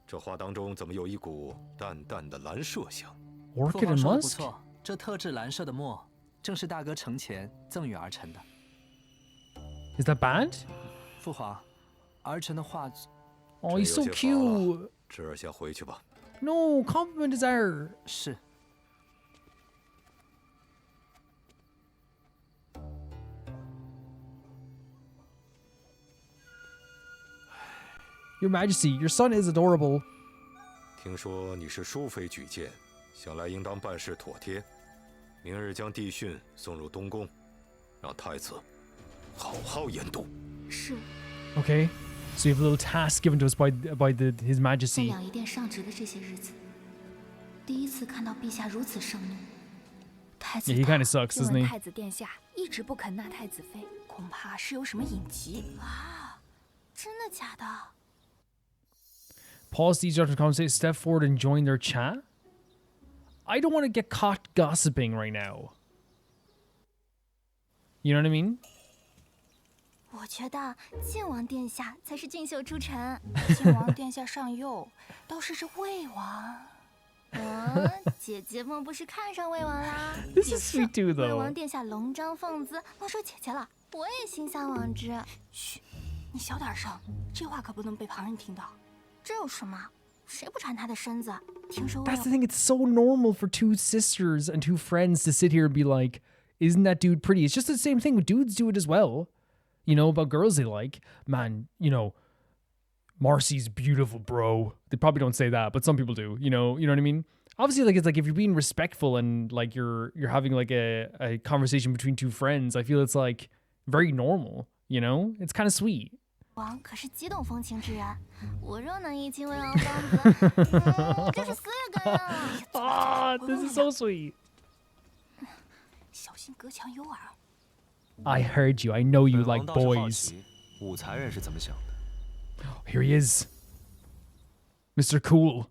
这画当中怎么有一股淡淡的蓝麝香 ？Orchid and 不 musk. 错，这特制蓝色的墨，正是大哥成前赠予儿臣的。Is that bad? 父皇，儿臣的画。Oh, he's so cute. 侄儿先回去吧。No, compliment his error. 是。 Your Majesty, your son is adorable. 听说你是淑妃举荐，想来应当办事妥帖。明日将帝训送入东宫，让太子好好研读。是。Okay, so you have a little task given to us by His 在 Majesty. 养一殿上职的这些日子，第一次看到陛下如此盛怒。太子 Yeah, he kind of sucks, 听 doesn't 闻 he? 太子殿下一直不肯纳太子妃，恐怕是有什么隐疾啊！真的假的？ Pause these after the conversation, step forward and join their chat. I don't want to get caught gossiping right now. You know what I mean? 我觉得晋王殿下才是俊秀出尘。晋王殿下上右，倒是魏王。姐姐莫不是看上魏王啦？ This is sweet too, 魏 though. 王殿下龙章凤姿，莫说姐姐了，我也心向往之。嘘，你小点声，这话可不能被旁人听到。 这有什么？谁不馋他的身子？听说 That's the thing. It's so normal for two sisters and two friends to sit here and be like, "Isn't that dude pretty?" It's just the same thing. Dudes do it as well. You know, about girls they like. Man, you know, Marcy's beautiful, bro. They probably don't say that, but some people do. You know what I mean? Obviously, like it's like if you're being respectful and like you're having like a conversation between two friends, I feel it's like very normal. You know, it's kind of sweet. 王可是激动风情之人，我若能一亲魏王芳子，这是4个呀！ Ah, this is so sweet. 小心隔墙有耳。 I heard you. I know you like boys. 武才人是怎么想的？ Here he is, Mr. Cool.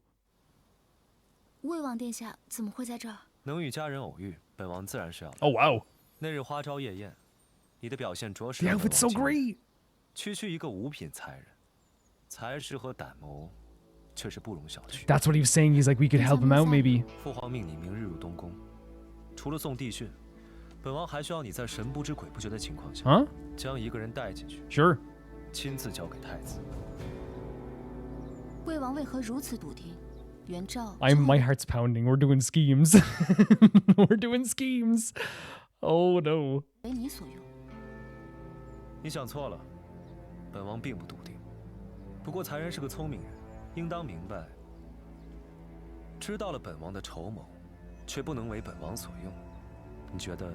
魏王殿下怎么会在这儿？能与家人偶遇，本王自然是要。 Oh wow. 那日花朝夜宴，你的表现着实 The 让本 outfit's so 王惊艳。 great. 区区一个五品才人，才识和胆谋，却是不容小觑。 That's what he was saying. He's like, we could help him out, maybe. 父皇命你明日入东宫，除了送帝训，本王还需要你在神不知鬼不觉的情况下， Huh? 将一个人带进去， Sure. 亲自交给太子。魏王为何如此笃定？元昭， My heart's pounding. We're doing schemes. We're doing schemes. Oh no. 为你所用。你想错了。 本王并不笃定，不过才人是个聪明人，应当明白，知道了本王的筹谋，却不能为本王所用。你觉得，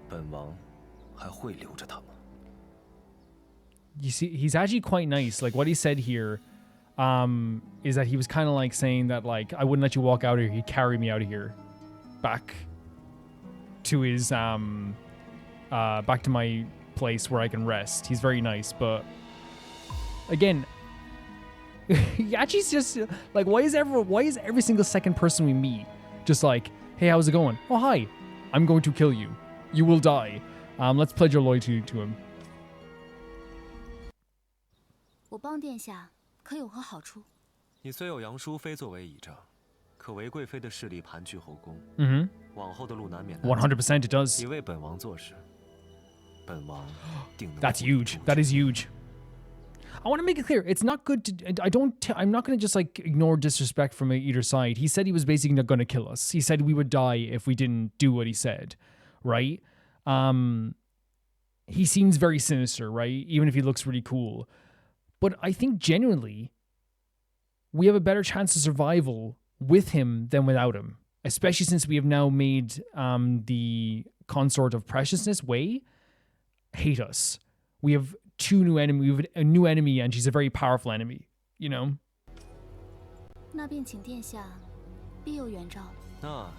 本王还会留着他吗？ You see, he's actually quite nice. Like what he said here, is that he was kind of like saying that like I wouldn't let you walk out of here. He'd carry me out of here, back to his back to my place where I can rest. He's very nice, but. Again, Yachi's just like, why is every single second person we meet just like, hey, how's it going? Oh, hi, I'm going to kill you. You will die. Let's pledge our loyalty to him. 我帮殿下可有何好处？你虽有杨淑妃作为倚仗，可韦贵妃的势力盘踞后宫，往后的路难免难走。100% it does. 你为本王做事，本王定能。That's huge. That is huge. I want to make it clear. It's not good to. I'm not going to just like ignore disrespect from either side. He said he was basically not going to kill us. He said we would die if we didn't do what he said, right? He seems very sinister, right? Even if he looks really cool. But I think genuinely, we have a better chance of survival with him than without him. Especially since we have now made the consort of preciousness, Wei, hate us. We have two new enemy. We have a new enemy, and she's a very powerful enemy. You know. 那便请殿下必有远兆。那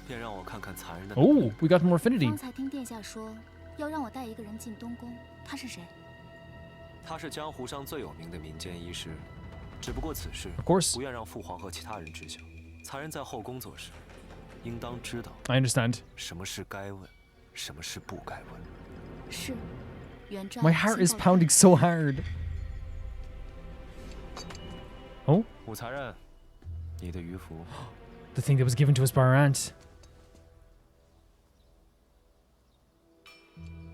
便让我看看残忍的。Oh, we got more affinity. 方才听殿下说要让我带一个人进东宫，他是谁？他是江湖上最有名的民间医师，只不过此事 Of course. 不愿让父皇和其他人知晓。残人在后宫做事，应当知道。 I understand. 什么事该问，什么事不该问。是。 My heart is pounding so hard. Oh? 武才人，你的鱼符。 The thing that was given to us by our aunt.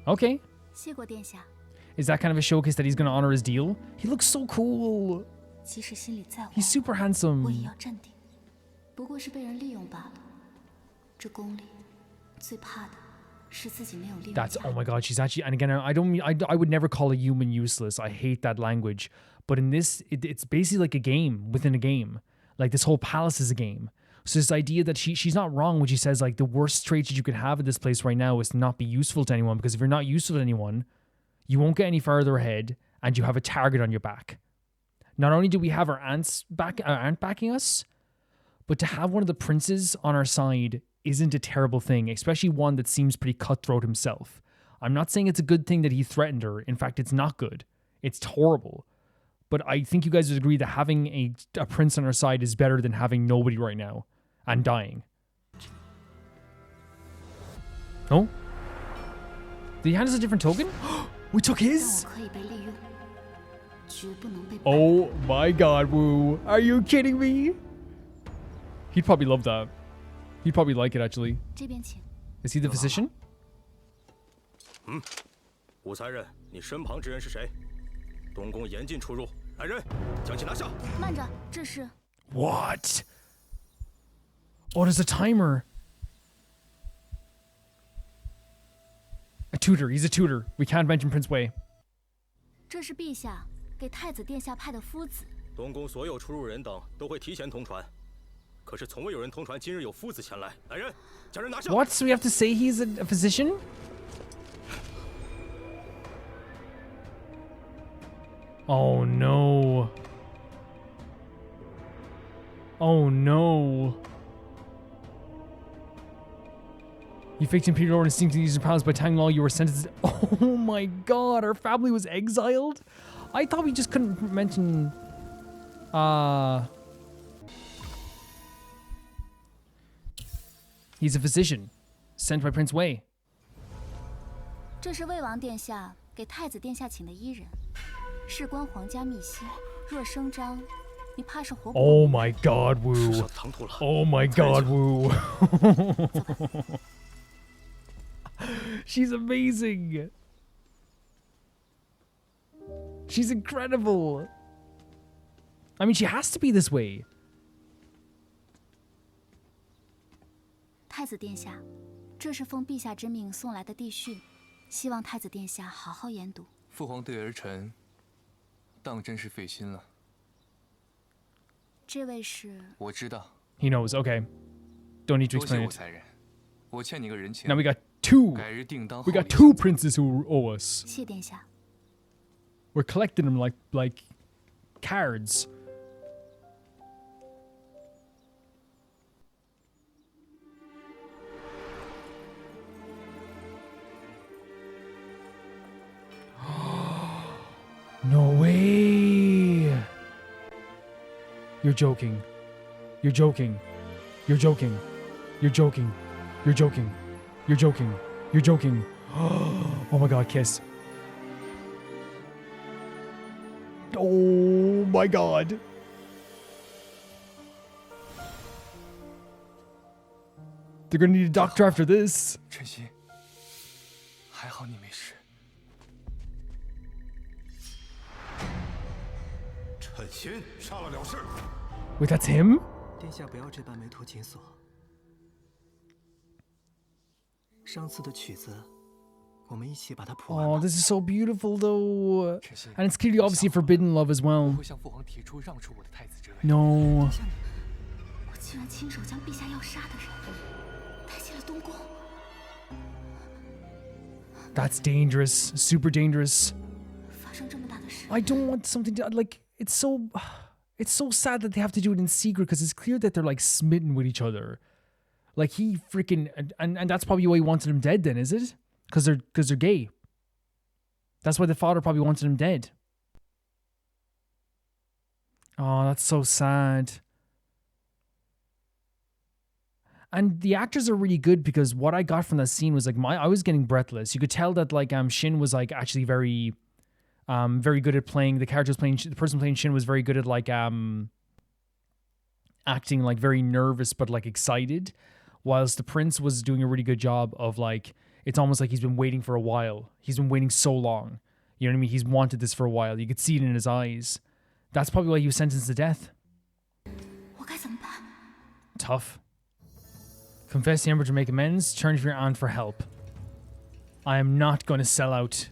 Okay. 谢过殿下。 Is that kind of a showcase that he's going to honor his deal? He looks so cool. 即使心里再慌， He's super handsome. 我也要镇定。不过是被人利用罢了。这宫里最怕的。 That's, oh my god, she's actually, and again, I don't mean, I would never call a human useless. I hate that language. But in this, it's basically like a game within a game. Like this whole palace is a game. So this idea that she's not wrong when she says like the worst trait that you could have at this place right now is to not be useful to anyone, because if you're not useful to anyone, you won't get any further ahead and you have a target on your back. Not only do we have our aunt backing us, but to have one of the princes on our side isn't a terrible thing, especially one that seems pretty cutthroat himself. I'm not saying it's a good thing that he threatened her. In fact, it's not good. It's horrible. But I think you guys would agree that having a prince on our side is better than having nobody right now and dying. Oh? Did he hand us a different token? We took his? Oh my god, Wu. Are you kidding me? He'd probably love that. He'd probably like it, actually. Is he the physician? 武才人，你身旁之人是谁？东宫严禁出入，来人，将其拿下。慢着，这是。What? Oh, there's a timer. A tutor. He's a tutor. We can't mention Prince Wei. 这是陛下给太子殿下派的夫子。东宫所有出入人等都会提前通传。 可是从未有人通传今日有夫子前来。来人，将人拿下。 What? So we have to say he's a physician? Oh no. Oh no. You faked imperial order and seemed to use your powers by tying law you were sentenced. Oh my god, our family was exiled? I thought we just couldn't mention He's a physician, sent by Prince Wei. 这是魏王殿下给太子殿下请的医人，事关皇家秘辛，若声张，你怕是活不过。Oh my God, Wu! Oh my God, Wu! She's amazing. She's incredible. I mean, she has to be this way. 太子殿下，这是奉陛下之命送来的地训，希望太子殿下好好研读。父皇对儿臣，当真是费心了。这位是……我知道。He knows. Okay. Don't need to explain it. 才人，我欠你个人情。 Now we got two. 改日定当。 We got two princes who owe us. 谢殿下。 We're collecting them like cards. No way! You're joking. You're joking. You're joking. You're joking. You're joking. You're joking. You're joking. Oh my god, kiss. Oh my god. They're gonna need a doctor after this. 晨曦，还好你没事。陈心杀了事。Wait, that's him? 殿下不要这般眉头紧锁。上次的曲子，我们一起把它谱完。 Oh, this is so beautiful though. And it's clearly obviously forbidden love as well. 会向父皇提出让出我的太子之位。No. 我竟然亲手将陛下要杀的人带进了东宫。 That's dangerous. Super dangerous. 发生这么大的事。 I don't want something to like. It's so sad that they have to do it in secret because it's clear that they're like smitten with each other. Like he freaking and that's probably why he wanted him dead. Then is it? Because they're gay. That's why the father probably wanted him dead. Oh, that's so sad. And the actors are really good because what I got from that scene was like I was getting breathless. You could tell that like Shin was like actually very good at playing. The character was playing, the person playing Shin was very good at like acting like very nervous but like excited, whilst the prince was doing a really good job of like, it's almost like he's been waiting for a while. He's been waiting so long. You know what I mean? He's wanted this for a while. You could see it in his eyes. That's probably why he was sentenced to death. Tough. Confess the Emperor to make amends. Turn to your aunt for help. I am not going to sell out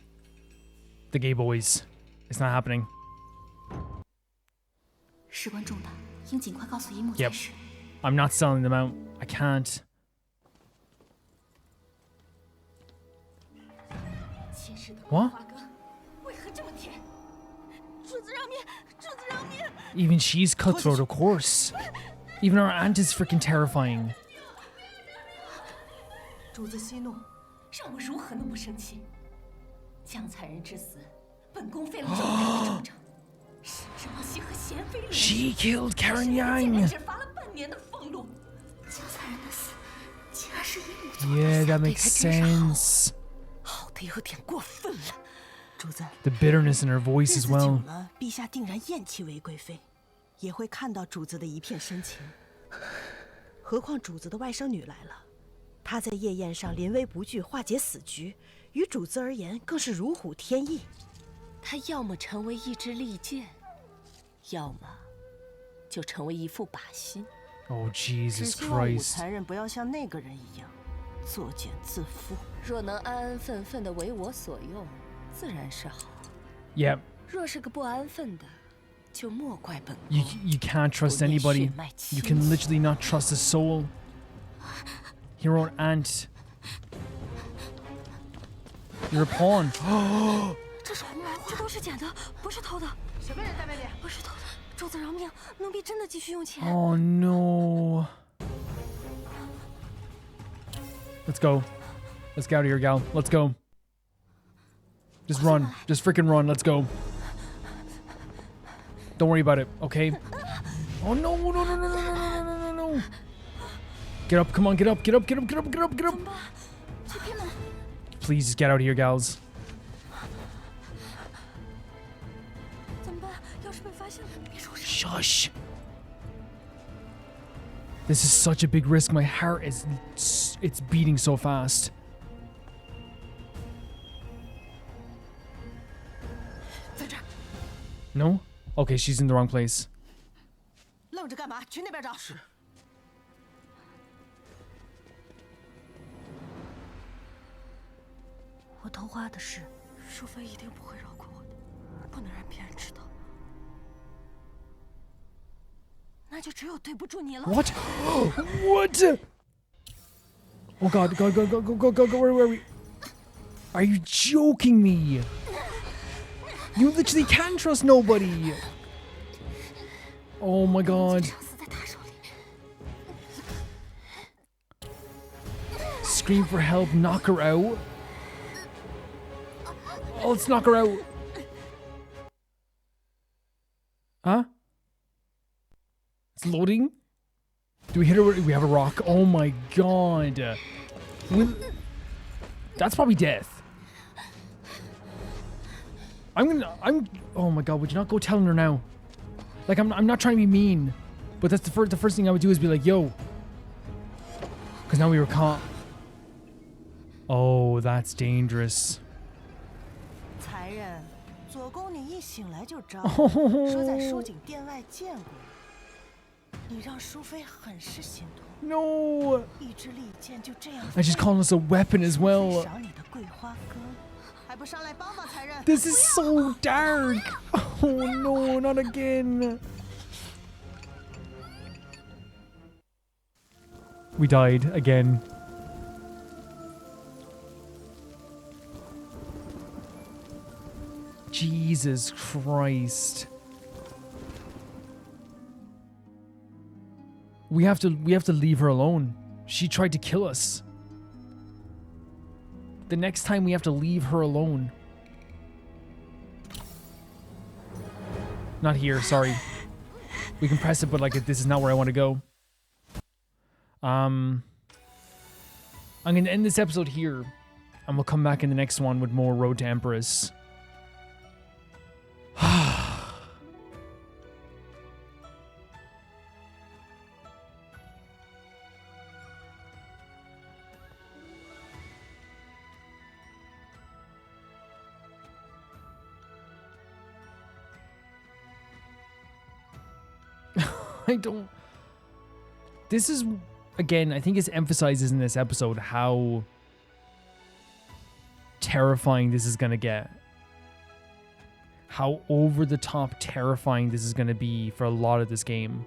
the gay boys. It's not happening. Yep. I'm not selling them out. I can't. What? Even she's cutthroat, of course. Even our aunt is freaking terrifying. 主子息怒，让我如何能不生气？江才人之死，本宫费了900个重账，甚至往西和贤妃联系。 She killed Karen Yang. 只罚了半年的俸禄。江才人的死，竟然是以母做 Yeah, that makes sense. 好的有点过分了。主子 The bitterness in her voice as 日子久 well. 了，陛下定然厌弃为贵妃，也会看到主子的一片深情。何况主子的外甥女来了。 他在夜宴上临危不惧，化解死局，于主子而言更是如虎添翼。他要么成为一支利剑，要么就成为一副靶心。 Oh 只 Jesus 希望武 Christ. 才人不要像那个人一样作茧自缚。若能安安分分的为我所用，自然是好。 Yep. 若是个不安分的，就莫怪本宫。 You can't trust anybody. You can literally not trust a soul. Your own aunt. You're a pawn. 这是红毛，这都是捡的，不是偷的。什么人在外面？不是偷的，主子饶命，奴婢真的继续用钱。 Oh no. Let's go. Let's get out of here, gal. Let's go. Just run. Just freaking run. Let's go. Don't worry about it, okay? Oh no, no, no, no, no, no, no, no, no, no. Get up, come on, get up, get up, get up, get up, get up, get up. Please just get out of here, gals. Shush. This is such a big risk. My heart is, it's beating so fast. No? Okay, she's in the wrong place. 愣着干嘛？去那边找。是。我偷花的事，淑妃一定不会饶过我的，不能让别人知道。那就只有对不住你了。What? What? Oh God! Go! Go! Go! Go! Go! Go! Go! Where are we? Are you joking me? You literally can't trust nobody. Oh my God. Scream for help, knock her out. Oh, let's knock her out. Huh? It's loading. Do we hit her? We have a rock. Oh my God. That's probably death. Oh my god, would you not go telling her now? Like, I'm not trying to be mean, but that's the first thing I would do is be like, yo. Because now we were caught. Oh, that's dangerous. 才人，左公你一醒来就招，说在书景殿外见过你，你让淑妃很是心痛。No. 一支利剑就这样。And she's calling us a weapon as well. 赏你的桂花羹，还不上来帮帮才人 This is so dark. Oh no, not again. We died again. Jesus Christ. We have to leave her alone. She tried to kill us. The next time we have to leave her alone. Not here, sorry. We can press it, but like this is not where I want to go. I'm gonna end this episode here, and we'll come back in the next one with more Road to Empress. I don't... This is, again, I think it emphasizes in this episode how terrifying this is going to get. How over-the-top terrifying this is going to be for a lot of this game.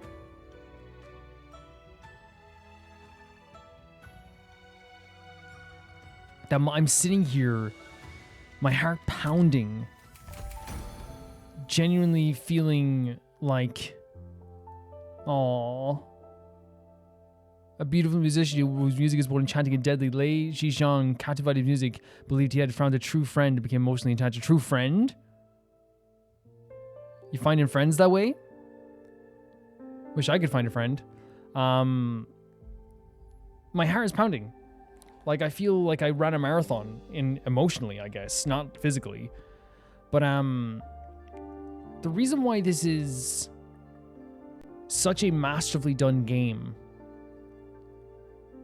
That I'm sitting here, my heart pounding, genuinely feeling like... Aww. A beautiful musician whose music is both enchanting and deadly. Lei Zhishang, captivated music, believed he had found a true friend and became emotionally attached. A true friend? You finding friends that way? Wish I could find a friend. My heart is pounding. Like, I feel like I ran a marathon emotionally, I guess. Not physically. But, the reason why this is such a masterfully done game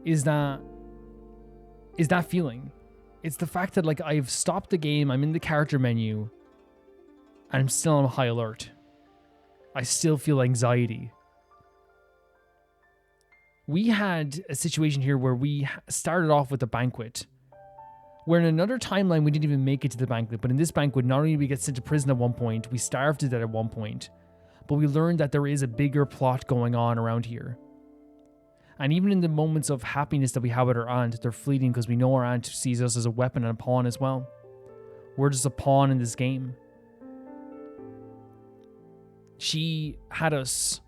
is that feeling. It's the fact that, like, I've stopped the game, I'm in the character menu, and I'm still on high alert. I still feel anxiety. We had a situation here where we started off with the banquet, where in another timeline we didn't even make it to the banquet, but in this banquet, not only did we get sent to prison at one point, we starved to death at one point, but we learned that there is a bigger plot going on around here. And even in the moments of happiness that we have with our aunt, they're fleeting because we know our aunt sees us as a weapon and a pawn as well. We're just a pawn in this game. She had us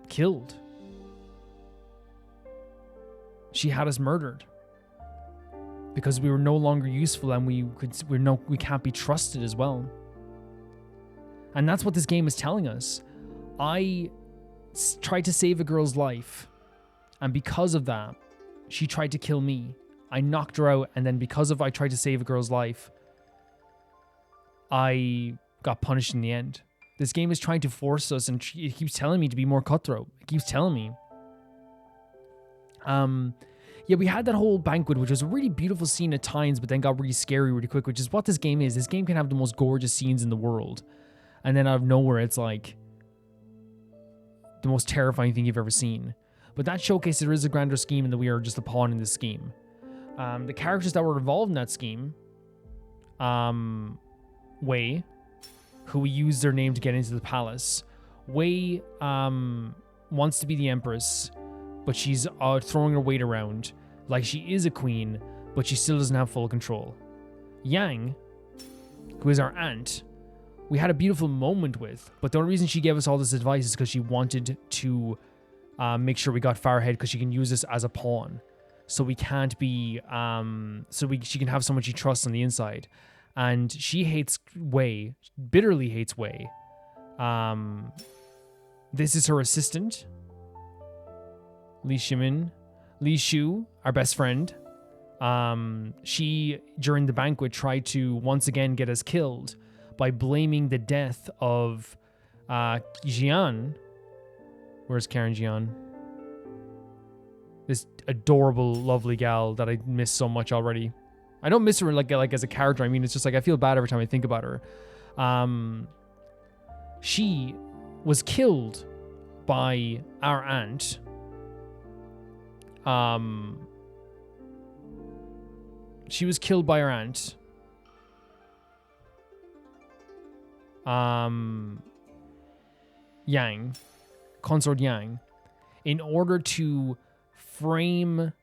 killed. She had us murdered because we were no longer useful and we can't be trusted as well. And that's what this game is telling us. I tried to save a girl's life, and because of that, she tried to kill me. I knocked her out, and then because of I tried to save a girl's life, I got punished in the end. This game is trying to force us, and it keeps telling me to be more cutthroat. It keeps telling me. Yeah, we had that whole banquet, which was a really beautiful scene at times, but then got really scary really quick, which is what this game is. This game can have the most gorgeous scenes in the world, and then out of nowhere, it's like the most terrifying thing you've ever seen. But that showcase there is a grander scheme and that we are just a pawn in this scheme. The characters that were involved in that scheme, Wei, who we used their name to get into the palace. Wei wants to be the Empress, but she's throwing her weight around like she is a queen, but she still doesn't have full control. Yang, who is our aunt, we had a beautiful moment with, but the only reason she gave us all this advice is because she wanted to make sure we got far ahead because she can use this as a pawn. So we can't be, she can have someone she trusts on the inside. And she hates Wei, bitterly hates Wei. This is her assistant, Li Shimin. Li Shu, our best friend. she, during the banquet, tried to once again get us killed by blaming the death of Jian. Where's Karen Jian? This adorable, lovely gal that I miss so much already. I don't miss her like as a character. I mean, it's just like I feel bad every time I think about her. She was killed by our aunt. She was killed by our aunt. Yang, Consort Yang, in order to frame,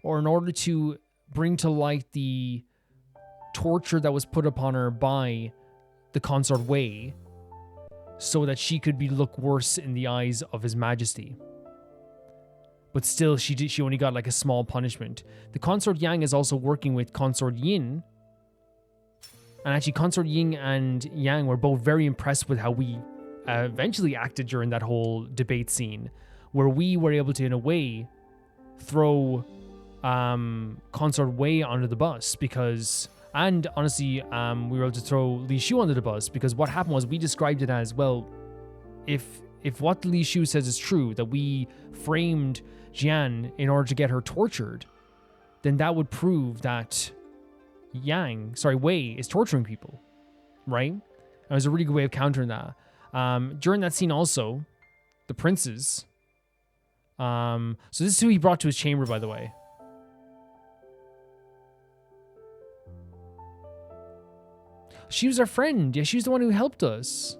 or in order to bring to light the torture that was put upon her by the Consort Wei, so that she could look worse in the eyes of His Majesty. But still, she only got like a small punishment. The Consort Yang is also working with Consort Yin. And actually, Consort Yin and Yang were both very impressed with how we eventually acted during that whole debate scene, where we were able to, in a way, throw Consort Wei under the bus because, and honestly, we were able to throw Li Shu under the bus because what happened was we described it as, well, if what Li Shu says is true, that we framed Jian in order to get her tortured, then that would prove that Wei is torturing people, right? And it was a really good way of countering that. During that scene also, the princes, so this is who he brought to his chamber, by the way. She was our friend. Yeah, she was the one who helped us.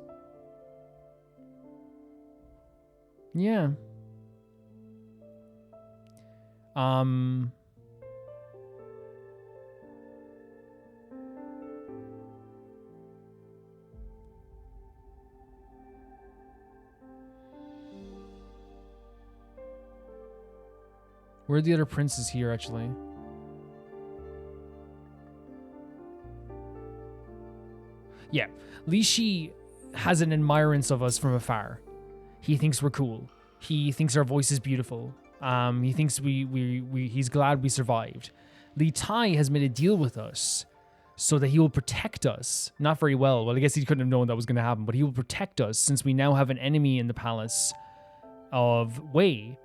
Yeah. Where are the other princes here, actually? Yeah, Li Shi has an admirance of us from afar. He thinks we're cool. He thinks our voice is beautiful. He thinks he's glad we survived. Li Tai has made a deal with us so that he will protect us. Not very well. Well, I guess he couldn't have known that was going to happen, but he will protect us since we now have an enemy in the palace of Wei.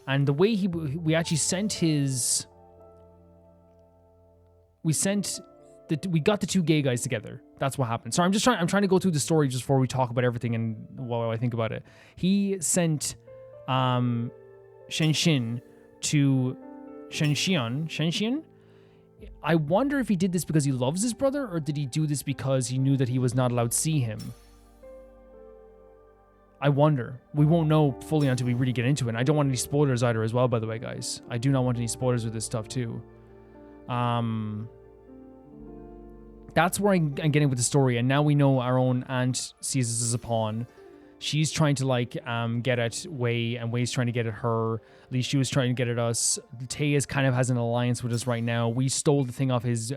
And the way we actually sent his... We got the two gay guys together. That's what happened. So I'm trying to go through the story just before we talk about everything and what I think about it. He sent Shenxin to Shenxian. I wonder if he did this because he loves his brother, or did he do this because he knew that he was not allowed to see him? I wonder. We won't know fully until we really get into it. And I don't want any spoilers either as well, by the way, guys. I do not want any spoilers with this stuff too. That's where I'm getting with the story. And now we know our own aunt sees us as a pawn. She's trying to get at Wei, and Wei's trying to get at her. Li Shu is trying to get at us. Teias kind of has an alliance with us right now. We stole the thing off his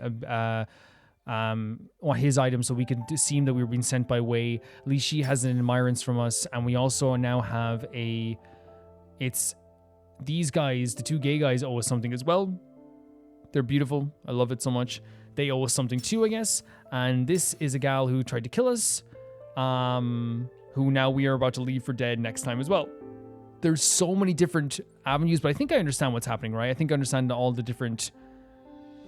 his item so we could seem that we were being sent by Wei. Li Shi has an admirance from us, and we also now have it's these guys, the two gay guys, owe us something as well. They're beautiful. I love it so much. They owe us something too, I guess. And this is a gal who tried to kill us, who now we are about to leave for dead next time as well. There's so many different avenues, but I think I understand what's happening, right? I think I understand all the different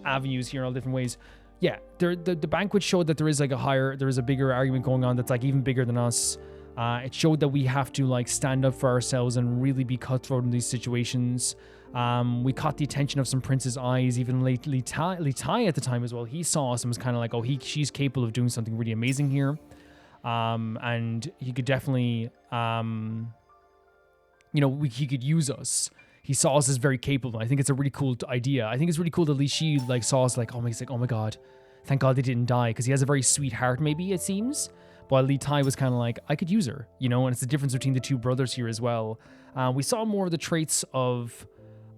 avenues here in all different ways. Yeah, the banquet showed that there is a bigger argument going on that's like even bigger than us. It showed that we have to like stand up for ourselves and really be cutthroat in these situations. We caught the attention of some prince's eyes, even Li Tai at the time as well. He saw us and was kind of like, oh, she's capable of doing something really amazing here. And he could definitely, he could use us. He saw us as very capable. I think it's a really cool idea. I think it's really cool that Li Shi saw us like, oh my god, thank God they didn't die, because he has a very sweet heart, maybe it seems. While Li Tai was kind of like, I could use her, and it's the difference between the two brothers here as well. We saw more of the traits of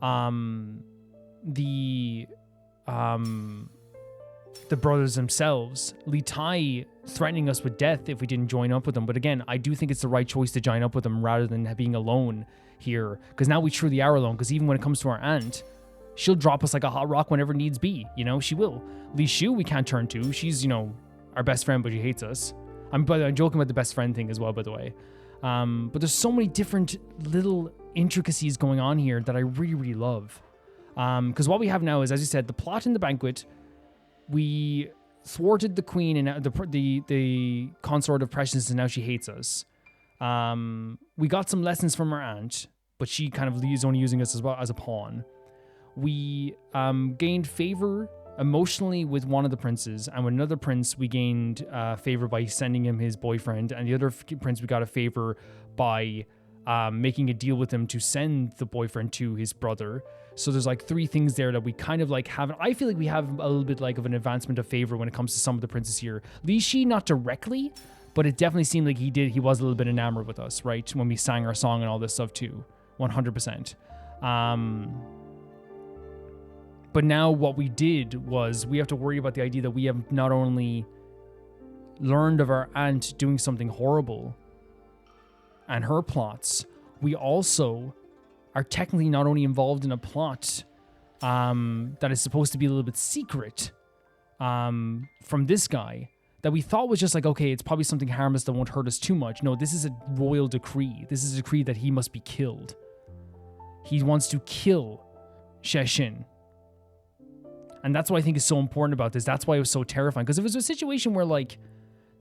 the brothers themselves. Li Tai threatening us with death if we didn't join up with them. But again, I do think it's the right choice to join up with them rather than being alone here, because now we truly are alone. Because even when it comes to our aunt, she'll drop us like a hot rock whenever needs be. You know, she will. Li Shu we can't turn to. She's, you know, our best friend, but she hates us. I'm joking about the best friend thing as well, by the way. But there's so many different little intricacies going on here that I really, really love. Because what we have now is, as you said, the plot in the banquet. We thwarted the queen and the consort of Preciousness, and now she hates us. We got some lessons from our aunt, but she kind of is only using us as well as a pawn. We gained favor emotionally with one of the princes, and with another prince we gained favor by sending him his boyfriend, and the other prince we got a favor by making a deal with him to send the boyfriend to his brother. So there's like 3 things there that we kind of like have. I feel like we have a little bit like of an advancement of favor when it comes to some of the princes here. Li Shi, not directly, but it definitely seemed like he was a little bit enamored with us, right? When we sang our song and all this stuff too. 100%. But now what we did was we have to worry about the idea that we have not only learned of our aunt doing something horrible and her plots, we also are technically not only involved in a plot that is supposed to be a little bit secret from this guy that we thought was just like, okay, it's probably something harmless that won't hurt us too much. No, this is a royal decree. This is a decree that he must be killed. He wants to kill Sheshin. And that's what I think is so important about this. That's why it was so terrifying. Because if it was a situation where like,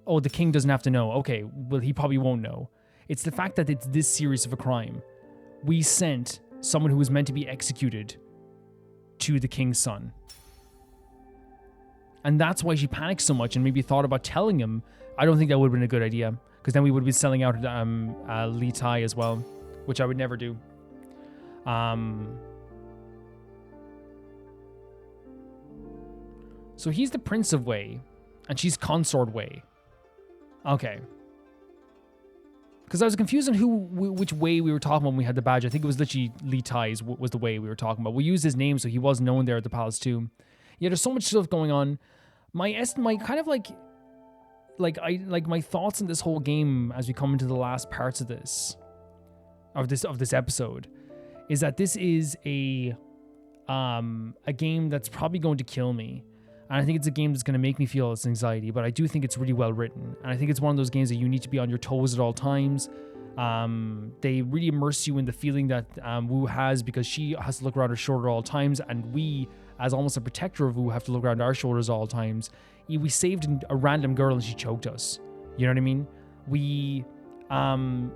oh, the king doesn't have to know. Okay, well, he probably won't know. It's the fact that it's this serious of a crime. We sent someone who was meant to be executed to the king's son. And that's why she panicked so much and maybe thought about telling him. I don't think that would have been a good idea. Because then we would have been selling out Li Tai as well. Which I would never do. So he's the Prince of Wei. And she's Consort Wei. Okay. Because I was confused on which way we were talking about when we had the badge. I think it was literally Li Tai's was the way we were talking about. We used his name, so he was known there at the palace too. Yeah, there's so much stuff going on. My kind of like my thoughts on this whole game as we come into the last parts of this episode is that this is a game that's probably going to kill me. And I think it's a game that's going to make me feel this anxiety, but I do think it's really well written. And I think it's one of those games that you need to be on your toes at all times. They really immerse you in the feeling that Wu has, because she has to look around her shoulder at all times, and we, as almost a protector of Wu, have to look around our shoulders at all times. We saved a random girl and she choked us. You know what I mean? We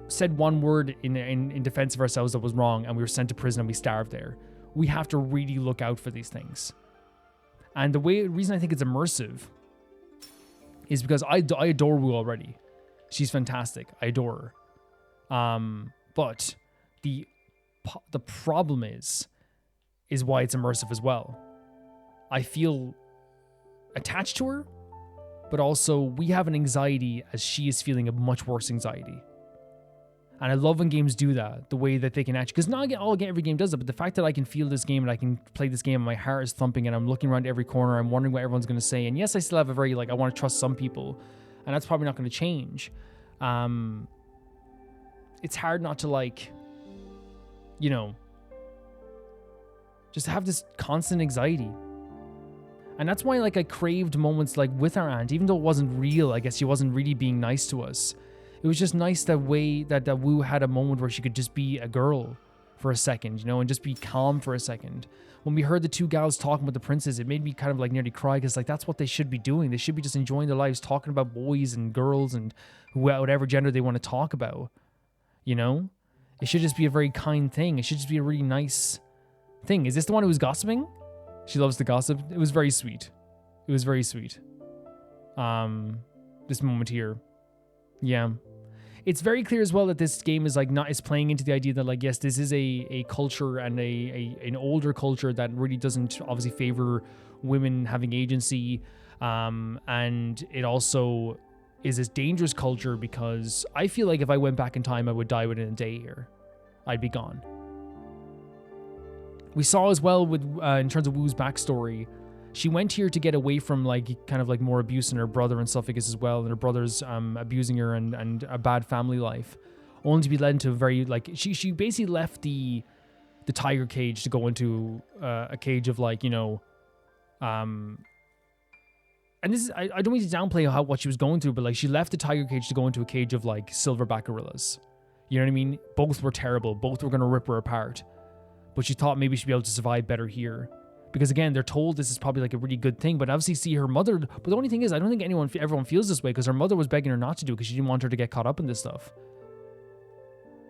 said one word in defense of ourselves that was wrong, and we were sent to prison and we starved there. We have to really look out for these things. And the reason I think it's immersive is because I adore Wu already. She's fantastic. I adore her. But the problem is why it's immersive as well. I feel attached to her, but also we have an anxiety as she is feeling a much worse anxiety. And I love when games do that, the way that they can actually, because not every game does that, but the fact that I can feel this game and I can play this game and my heart is thumping and I'm looking around every corner, I'm wondering what everyone's going to say. And yes, I still have a very, I want to trust some people, and that's probably not going to change. It's hard not to just have this constant anxiety. And that's why I craved moments with our aunt, even though it wasn't real. I guess she wasn't really being nice to us. It was just nice that Wu had a moment where she could just be a girl for a second, and just be calm for a second. When we heard the 2 gals talking with the princes, it made me kind of nearly cry, because that's what they should be doing. They should be just enjoying their lives, talking about boys and girls and whatever gender they want to talk about. It should just be a very kind thing. It should just be a really nice thing. Is this the one who was gossiping? She loves to gossip. It was very sweet. It was very sweet. This moment here. Yeah. It's very clear as well that this game is is playing into the idea that yes, this is a culture and an older culture that really doesn't obviously favor women having agency, and it also is this dangerous culture, because I feel like if I went back in time, I would die within a day here. I'd be gone. We saw as well with in terms of Wu's backstory, she went here to get away from more abuse in her brother and stuff as well, and her brother's abusing her and a bad family life, only to be led into a very she basically left the the tiger cage to go into a cage of like, you know, and this is, I don't mean to downplay what she was going through, but like she left the tiger cage to go into a cage of like silverback gorillas. You know what I mean? Both were terrible. Both were going to rip her apart. But she thought maybe she'd be able to survive better here. Because again, they're told this is probably like a really good thing, but obviously see her mother. But the only thing is, I don't think everyone feels this way because her mother was begging her not to do it because she didn't want her to get caught up in this stuff.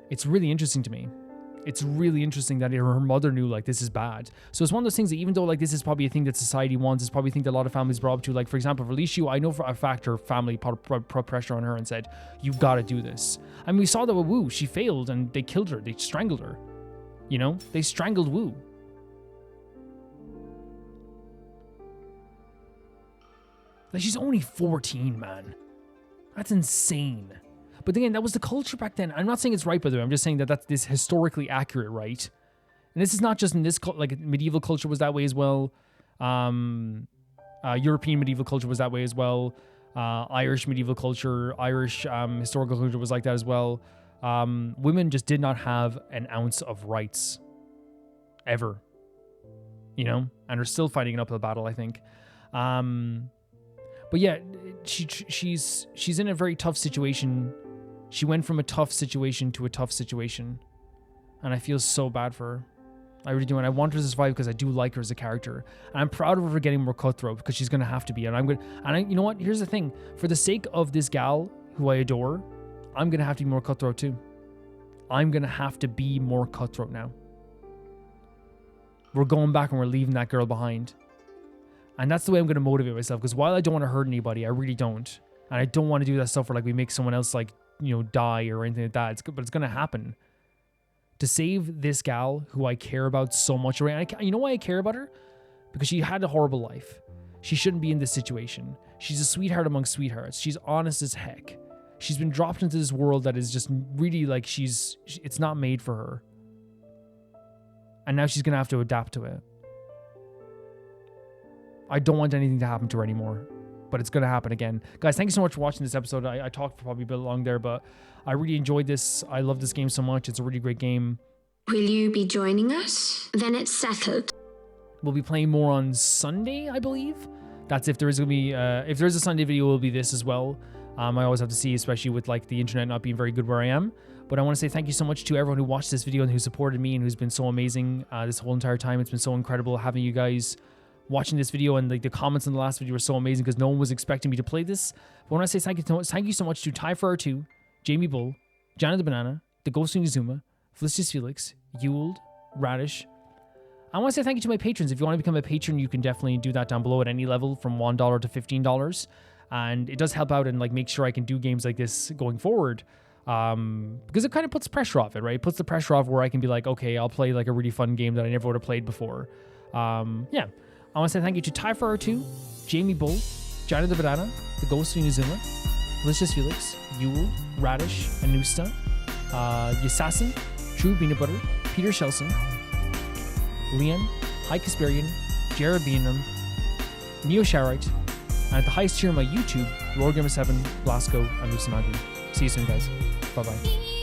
It's really interesting to me. It's really interesting that her mother knew like this is bad. So it's one of those things that even though like this is probably a thing that society wants, it's probably a thing that a lot of families brought up to. Like for example, for Lishu, I know for a fact her family put pressure on her and said, "You've got to do this." I mean, we saw that with Wu. She failed and they killed her. They strangled her. You know, they strangled Wu. Like she's only 14, man. That's insane. But again, that was the culture back then. I'm not saying it's right, by the way. I'm just saying that that's this historically accurate, right? And this is not just in this, like medieval culture was that way as well. European medieval culture was that way as well. Irish medieval culture, Irish historical culture was like that as well. Women just did not have an ounce of rights. Ever. You know? And are still fighting an uphill battle, I think. But yeah, she's in a very tough situation. She went from a tough situation to a tough situation. And I feel so bad for her. I really do. And I want her to survive because I do like her as a character. And I'm proud of her for getting more cutthroat because she's going to have to be. And you know what? Here's the thing. For the sake of this gal who I adore, I'm going to have to be more cutthroat too. I'm going to have to be more cutthroat now. We're going back and we're leaving that girl behind. And that's the way I'm going to motivate myself. Because while I don't want to hurt anybody, I really don't. And I don't want to do that stuff where like we make someone else like, you know, die or anything like that. But it's going to happen. To save this gal who I care about so much. You know why I care about her? Because she had a horrible life. She shouldn't be in this situation. She's a sweetheart among sweethearts. She's honest as heck. She's been dropped into this world that is just really like it's not made for her. And now she's going to have to adapt to it. I don't want anything to happen to her anymore. But it's going to happen again. Guys, thank you so much for watching this episode. I talked for probably a bit long there, but I really enjoyed this. I love this game so much. It's a really great game. Will you be joining us? Then it's settled. We'll be playing more on Sunday, I believe. That's if there is going to be, if there is a Sunday video, it will be this as well. I always have to see, especially with like the internet not being very good where I am. But I want to say thank you so much to everyone who watched this video and who supported me and who's been so amazing this whole entire time. It's been so incredible having you guys watching this video, and like the comments in the last video were so amazing because no one was expecting me to play this. But when I say thank you so much to Ty for R2, Jamie Bull, Jana the Banana, the Ghost of Inazuma, Felicitas Felix, Ewald, Radish. I want to say thank you to my patrons. If you want to become a patron, you can definitely do that down below at any level from $1 to $15. And it does help out and like make sure I can do games like this going forward. Because it kind of puts pressure off it, right? It puts the pressure off where I can be like, okay, I'll play like a really fun game that I never would have played before. Yeah. I want to say thank you to Ty for R2, Jamie Bull, Jana the Banana, the Ghost of Inazuma, Felicitas Felix, Ewald, Radish, Anusta, Yassassin, True Peanut Butter, Peter Shelson, Leon, High Kasperian, Jared Beanham, Neo Sharite, and at the highest tier of my YouTube, Roar Gamer 7, Blasco, and Lusamagri. See you soon, guys. Bye-bye.